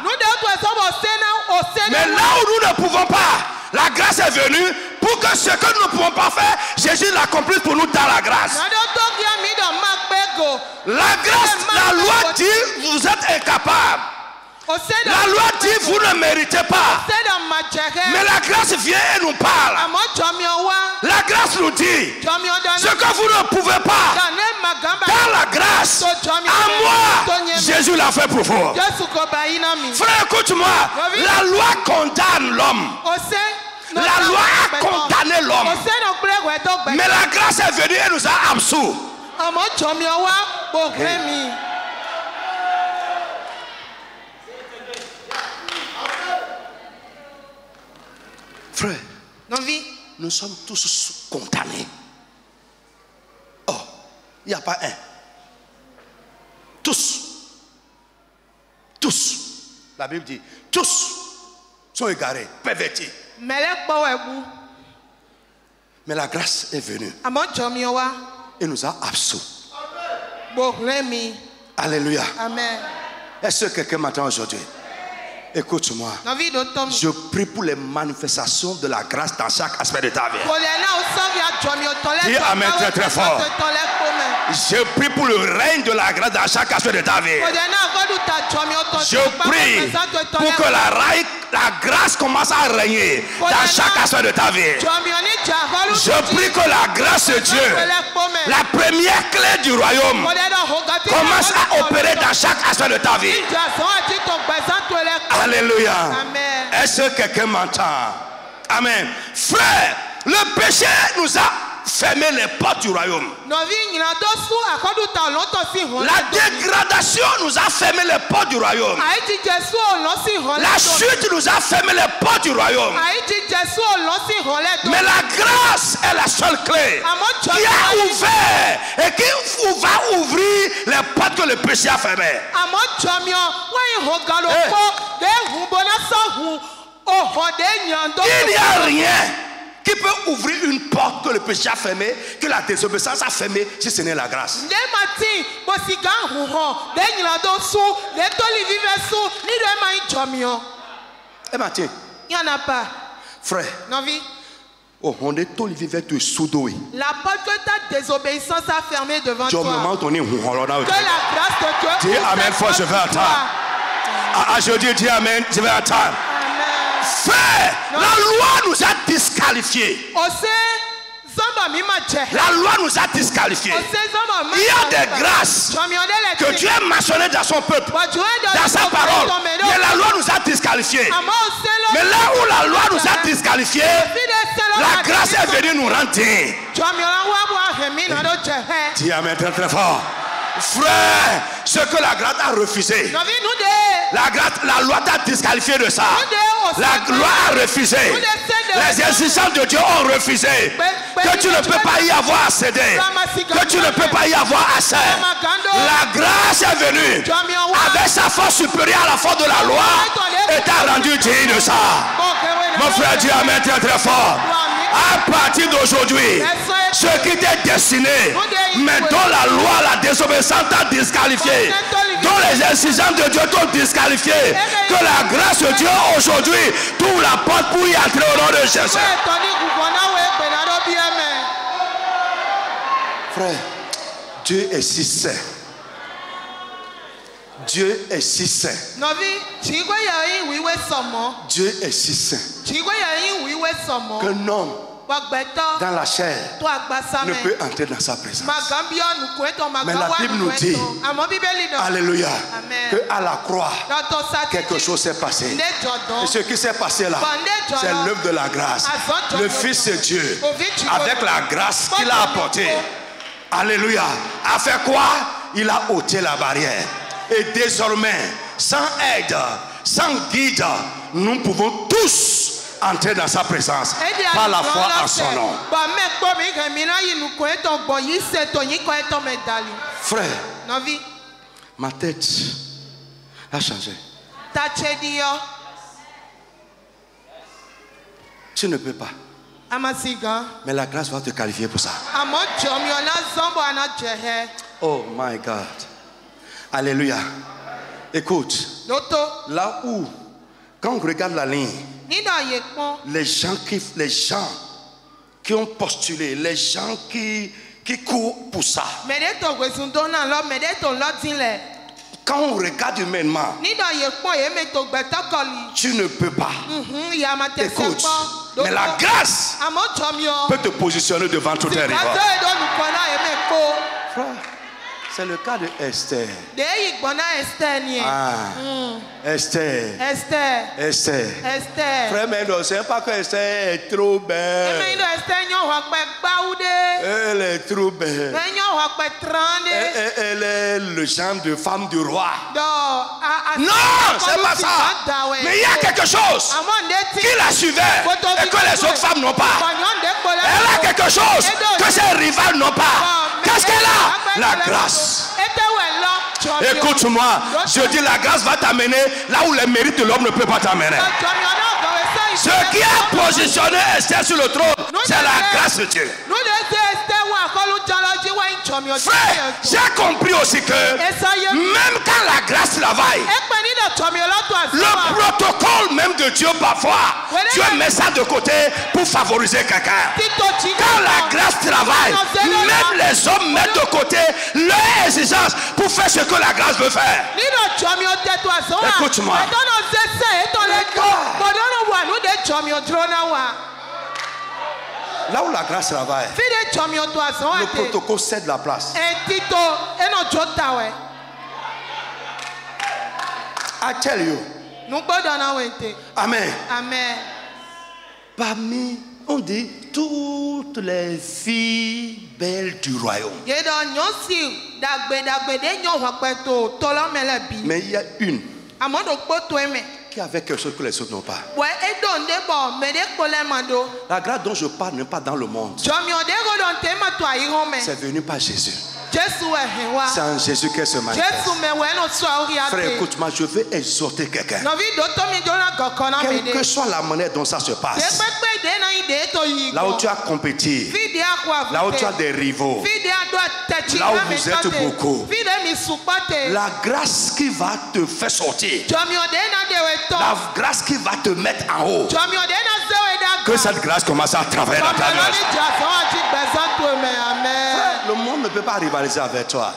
Speaker 1: Mais là où nous ne pouvons pas, la grâce est venue pour que ce que nous ne pouvons pas faire, Jésus l'accomplisse pour nous dans la grâce. La grâce, la loi dit vous êtes incapable. La loi dit vous ne méritez pas. Mais la grâce vient et nous parle. La grâce nous dit ce que vous ne pouvez pas. Dans la grâce, à moi, Jésus l'a fait pour vous. Frère, écoute-moi. La loi condamne l'homme. La loi a condamné l'homme. Mais la grâce est venue et nous a absous. Frère, nous sommes tous condamnés. Oh, il n'y a pas un. Tous. Tous. La Bible dit, tous sont égarés, pervertis. Mais la grâce est venue et nous a absous. Alléluia.
Speaker 2: Amen.
Speaker 1: Est-ce que quelqu'un m'entend aujourd'hui? Écoute-moi. Je prie pour les manifestations de la grâce dans chaque aspect de ta vie. Dis amen très très fort. Je prie pour le règne de la grâce dans chaque aspect de ta vie. Je prie pour que la grâce commence à régner dans chaque aspect de ta vie. Je prie que la grâce de Dieu, la première clé du royaume, commence à opérer dans chaque aspect de ta vie. Alléluia. Est-ce que quelqu'un m'entend? Amen. Frère, le péché nous a fermé les portes du royaume. La dégradation nous a fermé les portes du royaume. La chute nous a fermé les portes du royaume. Mais la grâce est la seule clé qui a ouvert et qui va ouvrir les portes que le péché a fermées. Il n'y a rien qui peut ouvrir une porte que le péché a fermée, que la désobéissance a fermée, si ce n'est la grâce. Et Mathieu,
Speaker 2: il n'y en a pas.
Speaker 1: Frère, oh, on est tous les vivants de Soudoui.
Speaker 2: La porte que ta désobéissance a fermée devant toi.
Speaker 1: Que la grâce de Dieu.
Speaker 2: Dis
Speaker 1: amen, fort, je vais attendre. Je dis amen, je vais attendre. Frère, la loi nous a disqualifiés. La loi nous a disqualifiés. Il y a des grâces que Dieu a mentionnées dans son peuple, dans sa parole. Mais la loi nous a disqualifiés. Mais là où la loi nous a disqualifiés, la grâce est venue nous rendre. Dis amen très très fort. Frère, ce que la grâce a refusé, la loi t'a disqualifié de ça. La loi a refusé. Les exigences de Dieu ont refusé. Que tu ne peux pas y avoir accédé. Que tu ne peux pas y avoir accès. La grâce est venue avec sa force supérieure à la force de la loi et t'a rendu digne de ça. Mon frère dit amen très très fort. À partir d'aujourd'hui, ce qui t'est destiné, mais dont la loi, la désobéissance t'a disqualifié, dont les exigences de Dieu t'ont disqualifié, que la grâce de Dieu aujourd'hui t'ouvre la porte pour y entrer au nom de Jésus. Frère, Dieu est si saint. Dieu est si saint. Dieu est si saint qu'un homme dans la chair ne peut entrer dans sa présence. Mais la Bible nous dit, alléluia, qu'à la croix, quelque chose s'est passé. Et ce qui s'est passé là, c'est l'œuvre de la grâce. Le Fils de Dieu, avec la grâce qu'il a apportée, alléluia, a fait quoi? Il a ôté la barrière. Et désormais, sans aide, sans guide, nous pouvons tous entrer dans sa présence par la foi en son nom. Frère, ma tête a changé. Tu ne peux pas. Mais la grâce va te qualifier pour ça. Oh my God. Alléluia. Écoute, là où, quand on regarde la ligne, les gens qui ont postulé, les gens qui courent pour ça, quand on regarde humainement, tu ne peux pas. Écoute, mais la grâce peut te positionner devant tout tes rivaux. C'est le cas de Esther. Esther. Frère Mendo, c'est pas que Esther est trop belle. Elle est trop belle. Elle est le genre de femme du roi. Non, c'est pas ça. Mais il y a quelque chose qui la suivait et que les autres femmes n'ont pas. Elle a quelque chose que ses rivales n'ont pas. Qu'est-ce qu'elle a? La grâce. Écoute-moi, je dis la grâce va t'amener là où les mérites de l'homme ne peuvent pas t'amener. Ce qui a positionné Esther sur le trône, c'est la grâce de Dieu. Frère, j'ai compris aussi que même quand la grâce travaille, le protocole même de Dieu parfois, Dieu met ça de côté pour favoriser quelqu'un. Quand la grâce travaille, même les hommes mettent de côté leur exigence pour faire ce que la grâce veut faire. Écoute-moi. Là où la grâce travaille, le protocole cède la place. I tell you. Amen.
Speaker 2: Amen.
Speaker 1: Parmi, on dit, toutes les filles belles du royaume. Mais il y a une qui avait quelque chose que les autres n'ont pas. La grâce dont je parle n'est pas dans le monde. C'est venu par Jésus. C'est en Jésus qu'elle se manifeste. Frère, écoute-moi, je veux exhorter quelqu'un. Quelle que soit la manière dont ça se passe, là où tu as compétit, là où tu as des rivaux, là où vous êtes beaucoup, la grâce qui va te faire sortir, la grâce qui va te mettre en haut, que cette grâce commence à travailler dans ta vie. Le monde ne peut pas rivaliser avec toi.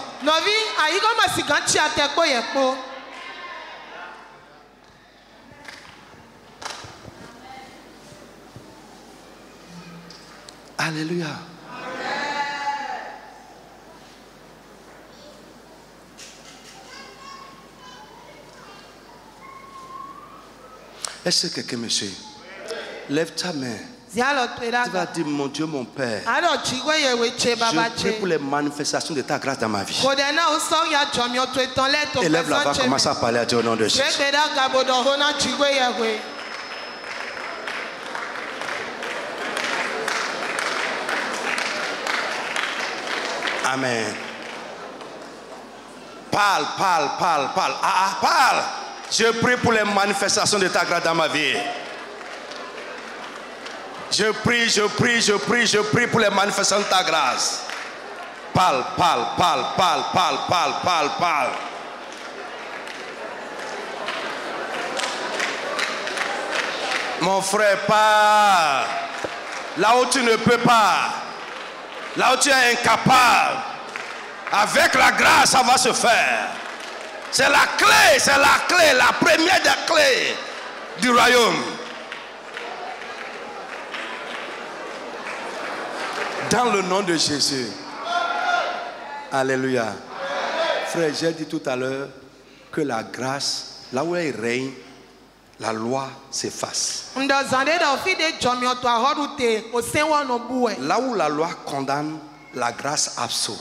Speaker 1: Alléluia. Est-ce que quelqu'un me suit? Lève ta main. Tu vas dire, mon Dieu, mon Père, je prie pour les manifestations de ta grâce dans ma vie. Élève la voix, commence à parler à Dieu au nom de Jésus. Amen. Parle. Parle. Je prie pour les manifestations de ta grâce dans ma vie. Je prie pour les manifestations de ta grâce. Parle. Mon frère, parle. Là où tu ne peux pas, là où tu es incapable, avec la grâce, ça va se faire. C'est la clé, la première des clés du royaume. Dans le nom de Jésus. Alléluia. Frère, j'ai dit tout à l'heure que la grâce, là où elle règne, la loi s'efface. Là où la loi condamne, la grâce absous.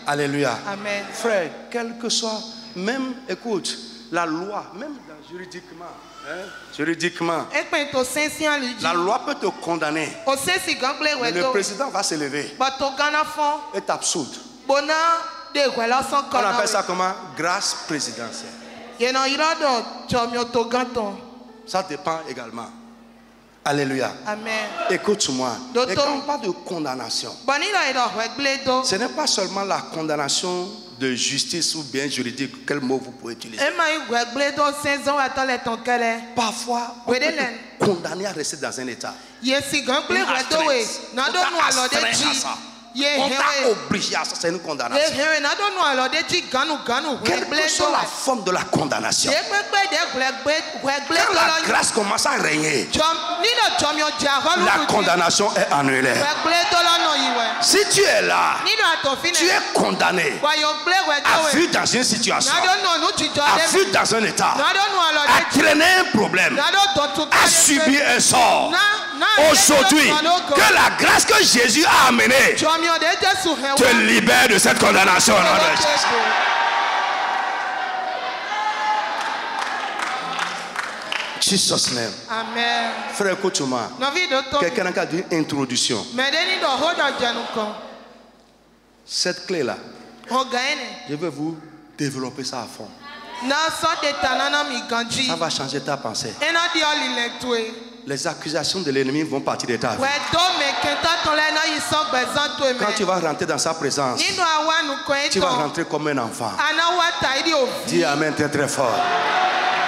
Speaker 1: Alléluia.
Speaker 2: Amen.
Speaker 1: Frère, quel que soit, même, écoute, la loi, même juridiquement, la loi peut te condamner. Mais le président va se lever et t'absoudre. On appelle ça comment? Grâce présidentielle. Ça dépend également. Alléluia.
Speaker 2: Amen.
Speaker 1: Écoute-moi. Et quand on parle de condamnation, ce n'est pas seulement la condamnation de justice ou bien juridique. Quel mot vous pouvez utiliser? Parfois, on peut te condamner à rester dans un état. On t'a obligé à ça, c'est une condamnation. Quelle que soit la forme de la condamnation, quand la grâce commence à régner, la condamnation est annulée. Si tu es là, tu es condamné à vivre dans une situation, à vivre dans un état, à traîner un problème, à subir un sort. Aujourd'hui, que la grâce que Jésus a amenée te libère de cette condamnation. Jesus name.
Speaker 2: Amen.
Speaker 1: Frère Kochuma, quelqu'un a dit introduction. Cette clé-là, je vais vous développer ça à fond. Ça va changer ta pensée. Les accusations de l'ennemi vont partir de ta vie. Quand tu vas rentrer dans sa présence, tu vas rentrer comme un enfant. Dis Amen très très fort.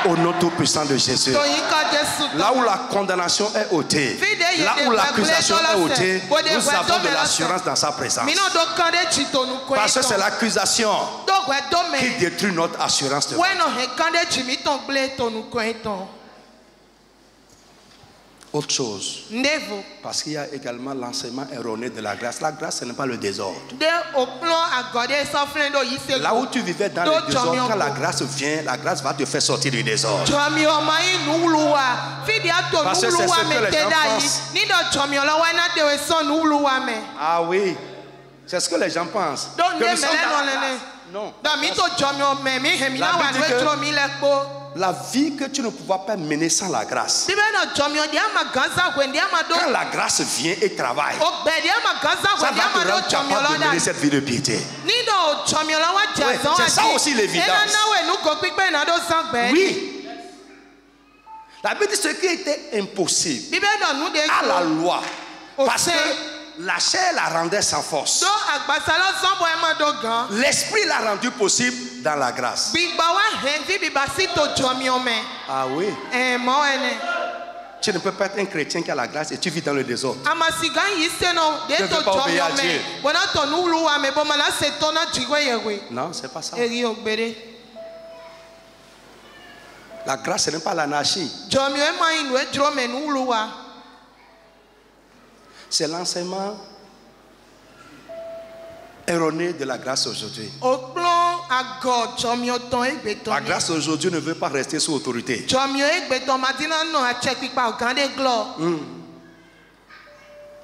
Speaker 1: Au nom tout puissant de Jésus. Là où la condamnation est ôtée, là où l'accusation est ôtée, nous avons de l'assurance dans sa présence. Parce que c'est l'accusation qui détruit notre assurance de autre chose. Parce qu'il y a également l'enseignement erroné de la grâce. La grâce, ce n'est pas le désordre. Là où tu vivais dans le désordre, quand la grâce vient, la grâce va te faire sortir du désordre. Parce que c'est ce que les gens pensent. Ah oui, c'est ce que les gens pensent. Que nous sommes non. La vie que tu ne pourras pas mener sans la grâce. Quand la grâce vient et travaille, ça va te rendre capable de mener cette vie de piété. Ouais, c'est ça aussi l'évidence. Oui. La Bible dit ce qui était impossible à la loi. Parce que la chair la rendait sans force. L'esprit l'a rendu possible dans la grâce. Ah oui. Tu ne peux pas être un chrétien qui a la grâce et tu vis dans le désordre. Tu ne peux pas obéir à Dieu. Non, c'est pas ça. La grâce, ce n'est pas l'anarchie. C'est l'enseignement erroné de la grâce aujourd'hui. La grâce aujourd'hui ne veut pas rester sous autorité. Nous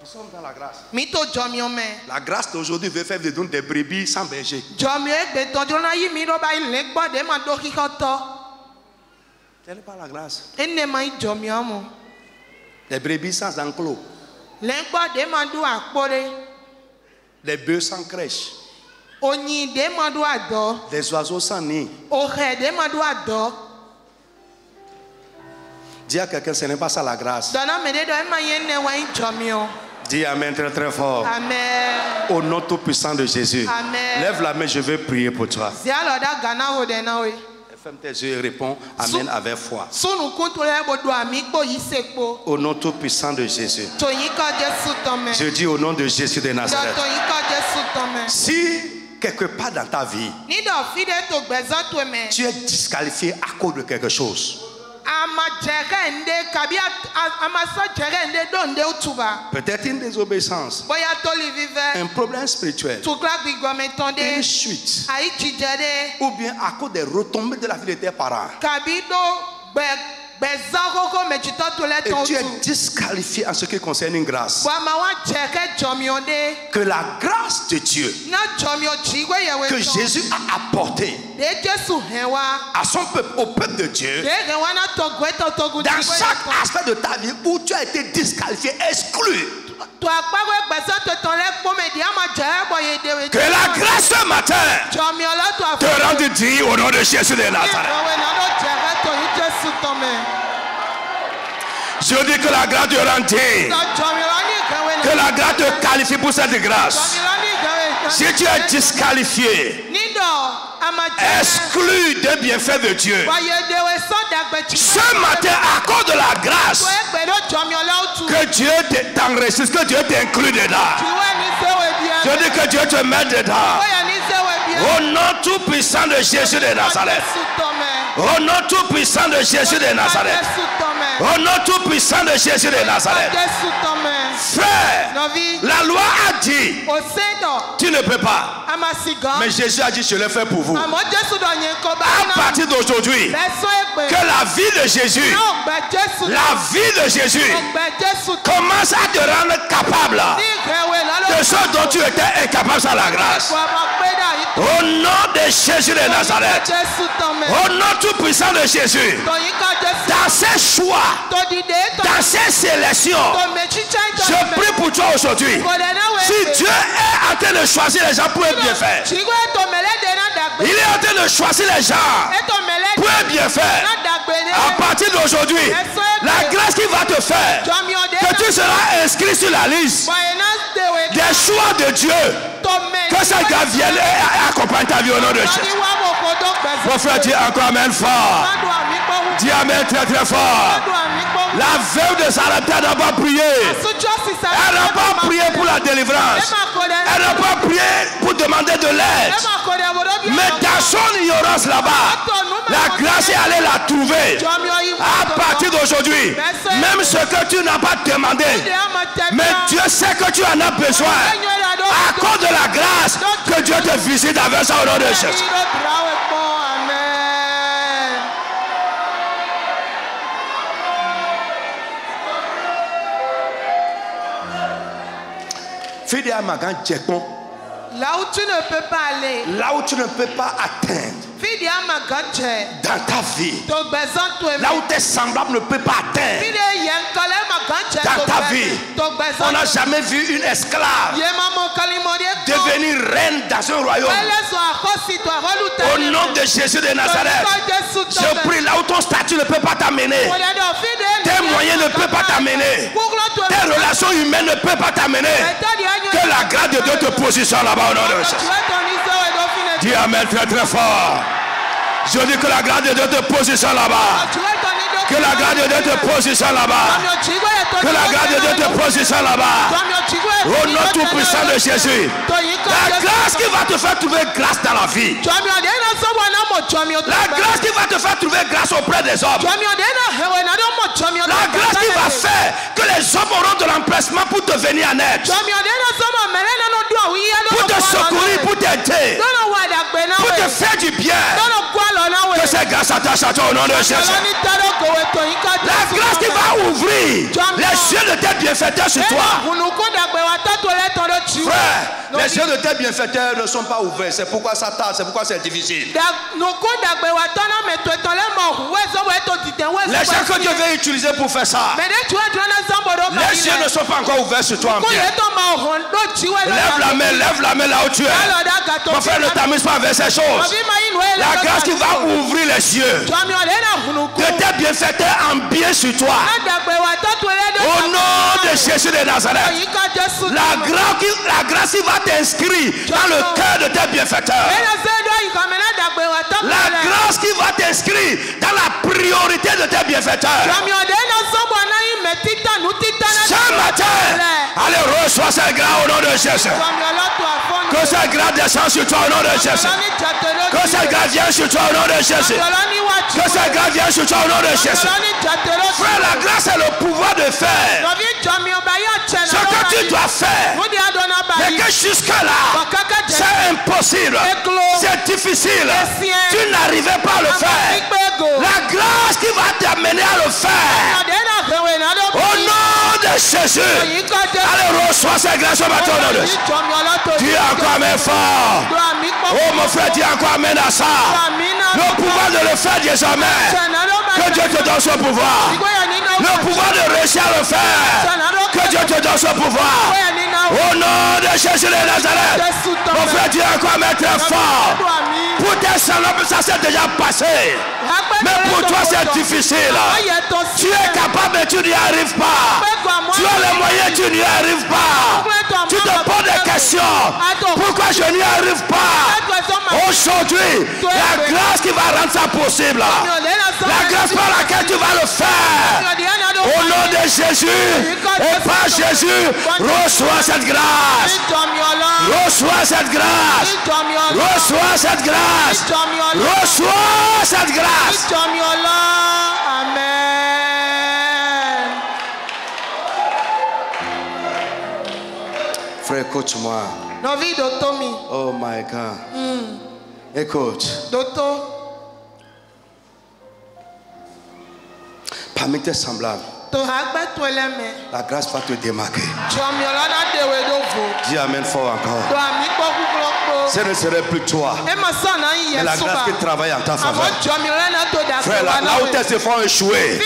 Speaker 1: sommes dans la grâce. La grâce d'aujourd'hui veut faire de nous des brebis sans berger. Ce n'est pas la grâce. Les brebis sans enclos. Les bœufs sans crèche. Les oiseaux sans nid. Dis à quelqu'un, ce n'est pas ça la grâce. Dis Amen très très fort.
Speaker 2: Amen.
Speaker 1: Au nom tout puissant de Jésus.
Speaker 2: Amen.
Speaker 1: Lève la main, je vais prier pour toi. Ferme tes yeux et réponds Amen avec foi. Au nom tout puissant de Jésus. Je dis au nom de Jésus de Nazareth. Si quelque part dans ta vie, tu es disqualifié à cause de quelque chose. Peut-être une désobéissance, un problème spirituel, une chute, ou bien à cause des retombées de la vie de tes parents. Et tu es disqualifié en ce qui concerne une grâce. Que la grâce de Dieu que Jésus a apportée à son peuple, au peuple de Dieu, dans chaque aspect de ta vie où tu as été disqualifié, exclu, que la grâce ce matin te rende digne au nom de Jésus de Nazareth. Je dis que la grâce te rend digne, que la grâce te qualifie pour cette grâce. Si tu es disqualifié, exclu des bienfaits de Dieu, ce matin, à cause de la grâce, que Dieu t'enrichisse, que Dieu t'inclut dedans. Je dis que Dieu te met dedans. Au nom tout puissant de Jésus de Nazareth. Au nom tout puissant de Jésus de Nazareth. Au nom tout puissant de Jésus de Nazareth. Frère, la loi a dit, tu ne peux pas. Mais Jésus a dit, je le fais pour vous. À partir d'aujourd'hui, que la vie de Jésus, commence à te rendre capable de ce dont tu étais incapable sans la grâce. Au nom de Jésus de Nazareth, au nom tout puissant de Jésus, dans ses choix, dans ses sélections, je prie pour toi aujourd'hui. Si Dieu est en train de choisir les gens pour être bien fait, il est en train de choisir les gens pour être bien fait. À partir d'aujourd'hui, la grâce qu'il va te faire, que tu seras inscrit sur la liste des choix de Dieu, que cette grâce vienne et accompagne ta vie au nom de Jésus. Mon frère, dis encore amen fort. Dis amen très très fort. La veuve de Sarepta n'a pas prié. Elle n'a pas prié pour la délivrance. Elle n'a pas prié pour demander de l'aide. Mais dans son ignorance là-bas, la grâce est allée la trouver. À partir d'aujourd'hui, même ce que tu n'as pas demandé, mais Dieu sait que tu en as besoin. À cause de la grâce, que Dieu te visite avec ça au nom de Jésus.
Speaker 2: Là où tu ne peux pas aller,
Speaker 1: là où tu ne peux pas atteindre dans ta vie, là où tes semblables ne peuvent pas atteindre dans ta vie. On n'a jamais vu une esclave devenir reine dans un royaume. Au nom de Jésus de Nazareth, je prie, là où ton statut ne peut pas t'amener, tes moyens ne peuvent pas t'amener, tes relations humaines ne peuvent pas t'amener, que la grâce de Dieu te positionne là-bas au nom de Jésus. Dis amen très très fort. Je dis que la grâce de Dieu te positionne là-bas. Que la grâce de Dieu te positionne là-bas. Que la grâce de Dieu te positionne là-bas. Au nom tout puissant de Jésus. La grâce qui va te faire trouver grâce dans la vie. La grâce qui va te faire trouver grâce auprès des hommes. La grâce qui va faire que les hommes auront de l'empressement pour te venir en aide. Pour te secourir, pour t'aider. Pour te faire du bien. Que cette grâce s'attache à toi au nom de Jésus. La grâce qui va ouvrir les yeux de tes bienfaiteurs sur toi. Frère, les yeux de tes bienfaiteurs ne sont pas ouverts. C'est pourquoi ça tarde, c'est pourquoi c'est difficile. Les gens que Dieu veut utiliser pour faire ça, les yeux ne sont pas encore ouverts sur toi en bien. Lève la main là où tu es. Mon frère, ne t'amuse pas avec ces choses. La grâce qui va ouvrir les yeux de tes bienfaiteurs en bien sur toi. Au nom de Jésus de Nazareth, la grâce qui va t'inscrire dans le cœur de tes bienfaiteurs. La grâce qui va t'inscrire dans la priorité de tes bienfaiteurs. Ce matin, allez reçois cette grâce au nom de Jésus. Que cette grâce descende sur toi au nom de Jésus. Que cette grâce vienne sur toi au nom de Jésus. Que cette grâce vienne sur toi au nom de Jésus. Frère, la grâce est le pouvoir de faire ce que tu dois faire. Mais que jusque-là, c'est impossible. C'est difficile. Tu n'arrivais pas à le faire. La grâce qui va t'amener à le faire. Au nom de Jésus. Allez, reçois cette grâce au matin. Dis encore amen fort. Oh mon frère, dis encore amen à ça. Le pouvoir de le faire désormais. Que Dieu te donne son pouvoir. Le pouvoir de réussir à le faire. Que Dieu te donne son pouvoir. Au nom de Jésus de Nazareth. Mon frère, dis encore amen très fort. Pour tes semblables, ça s'est déjà passé. Mais pour toi, c'est difficile. Tu es capable, mais tu n'y arrives pas. Tu as les moyens, tu n'y arrives pas. Tu te poses des questions. Pourquoi je n'y arrive pas? Aujourd'hui, la grâce qui va rendre ça possible. La grâce par laquelle tu vas le faire. Au nom de Jésus et par Jésus, reçois cette grâce. Reçois cette grâce. Reçois cette grâce. Reçois cette grâce.
Speaker 2: Amen.
Speaker 1: Frère, écoute-moi. Oh my God. Écoute. Parmi tes semblables, la grâce va te démarquer. Dis amen fort encore. Ce ne serait plus toi, mais la grâce qui travaille en ta faveur. Frère, là où tes efforts ont échoué,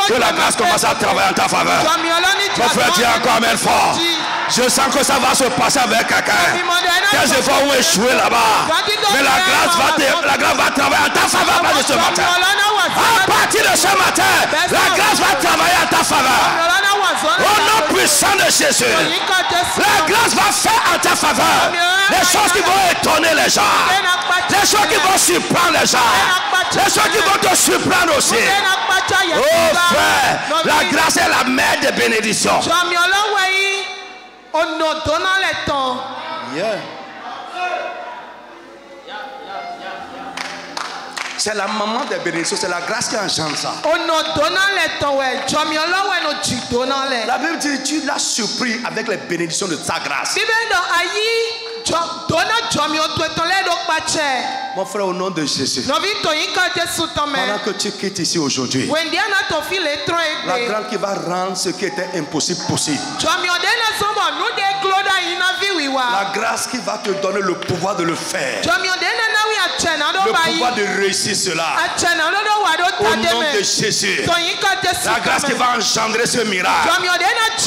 Speaker 1: que la grâce commence à travailler en ta faveur. Mon frère, dis encore amen fort. Je sens que ça va se passer avec quelqu'un. Tes efforts ont échoué là-bas, mais la grâce va travailler en ta faveur pas de ce matin. À partir de ce matin, la grâce va travailler en ta faveur. Au nom puissant de Jésus, la grâce va faire en ta faveur les choses qui vont étonner les gens, les choses qui vont surprendre les gens, les choses qui vont te surprendre aussi. Oh frère, la grâce est la mère des bénédictions. Yeah. C'est la maman des bénédictions, c'est la grâce qui engendre ça. La Bible dit tu l'as surpris avec les bénédictions de sa grâce. Mon frère, au nom de Jésus, pendant que tu quittes ici aujourd'hui, la grâce qui va rendre ce qui était impossible possible. La grâce qui va te donner le pouvoir de le faire. Le pouvoir de réussir cela. Au nom de Jésus. La grâce qui va engendrer ce miracle.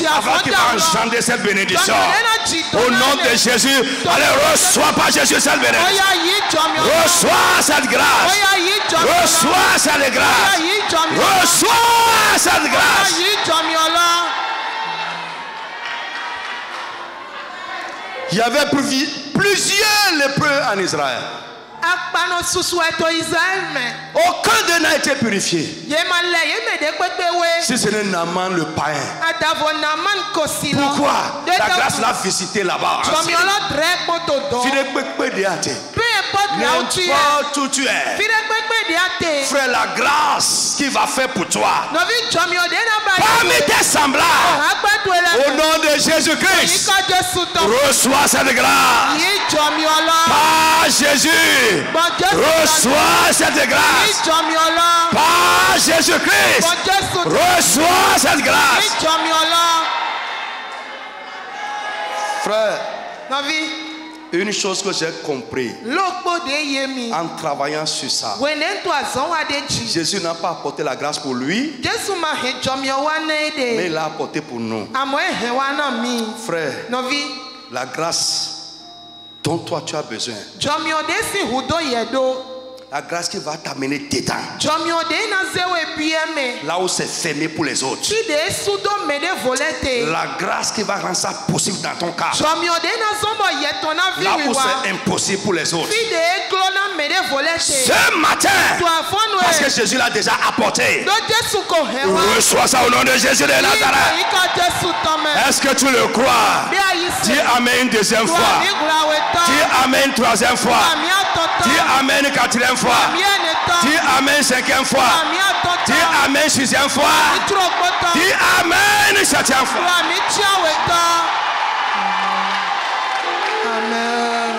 Speaker 1: La grâce qui va engendrer cette bénédiction. Au nom de Jésus. Allez, reçois par Jésus cette bénédiction. Reçois cette grâce. Reçois cette grâce. Reçois cette grâce. Il y avait plusieurs lépreux en Israël. Aucun d'eux n'a été purifié. Si ce n'est Naaman le païen. Pourquoi? La grâce l'a visité là-bas. N'importe où tu es. Frère, la grâce qui va faire pour toi. Parmi tes semblables. Au nom de Jésus-Christ. Reçois cette grâce. Par Jésus. Reçois cette grâce. Par Jésus-Christ. Reçois cette grâce. Frère, une chose que j'ai compris en travaillant sur ça, Jésus n'a pas apporté la grâce pour lui, mais il l'a apporté pour nous. Frère, la grâce dont toi tu as besoin, la grâce qui va t'amener dedans, là où c'est fermé pour les autres, la grâce qui va rendre ça possible dans ton cas, là où c'est impossible pour les autres. Ce matin, parce que Jésus l'a déjà apporté, reçois ça au nom de Jésus de Nazareth. Est-ce que tu le crois? Dis amen une deuxième fois. Dis amen troisième fois. Dis amen quatrième fois. Dis amen cinquième fois. Dis amen sixième fois. Dis amen septième fois.
Speaker 2: Amen.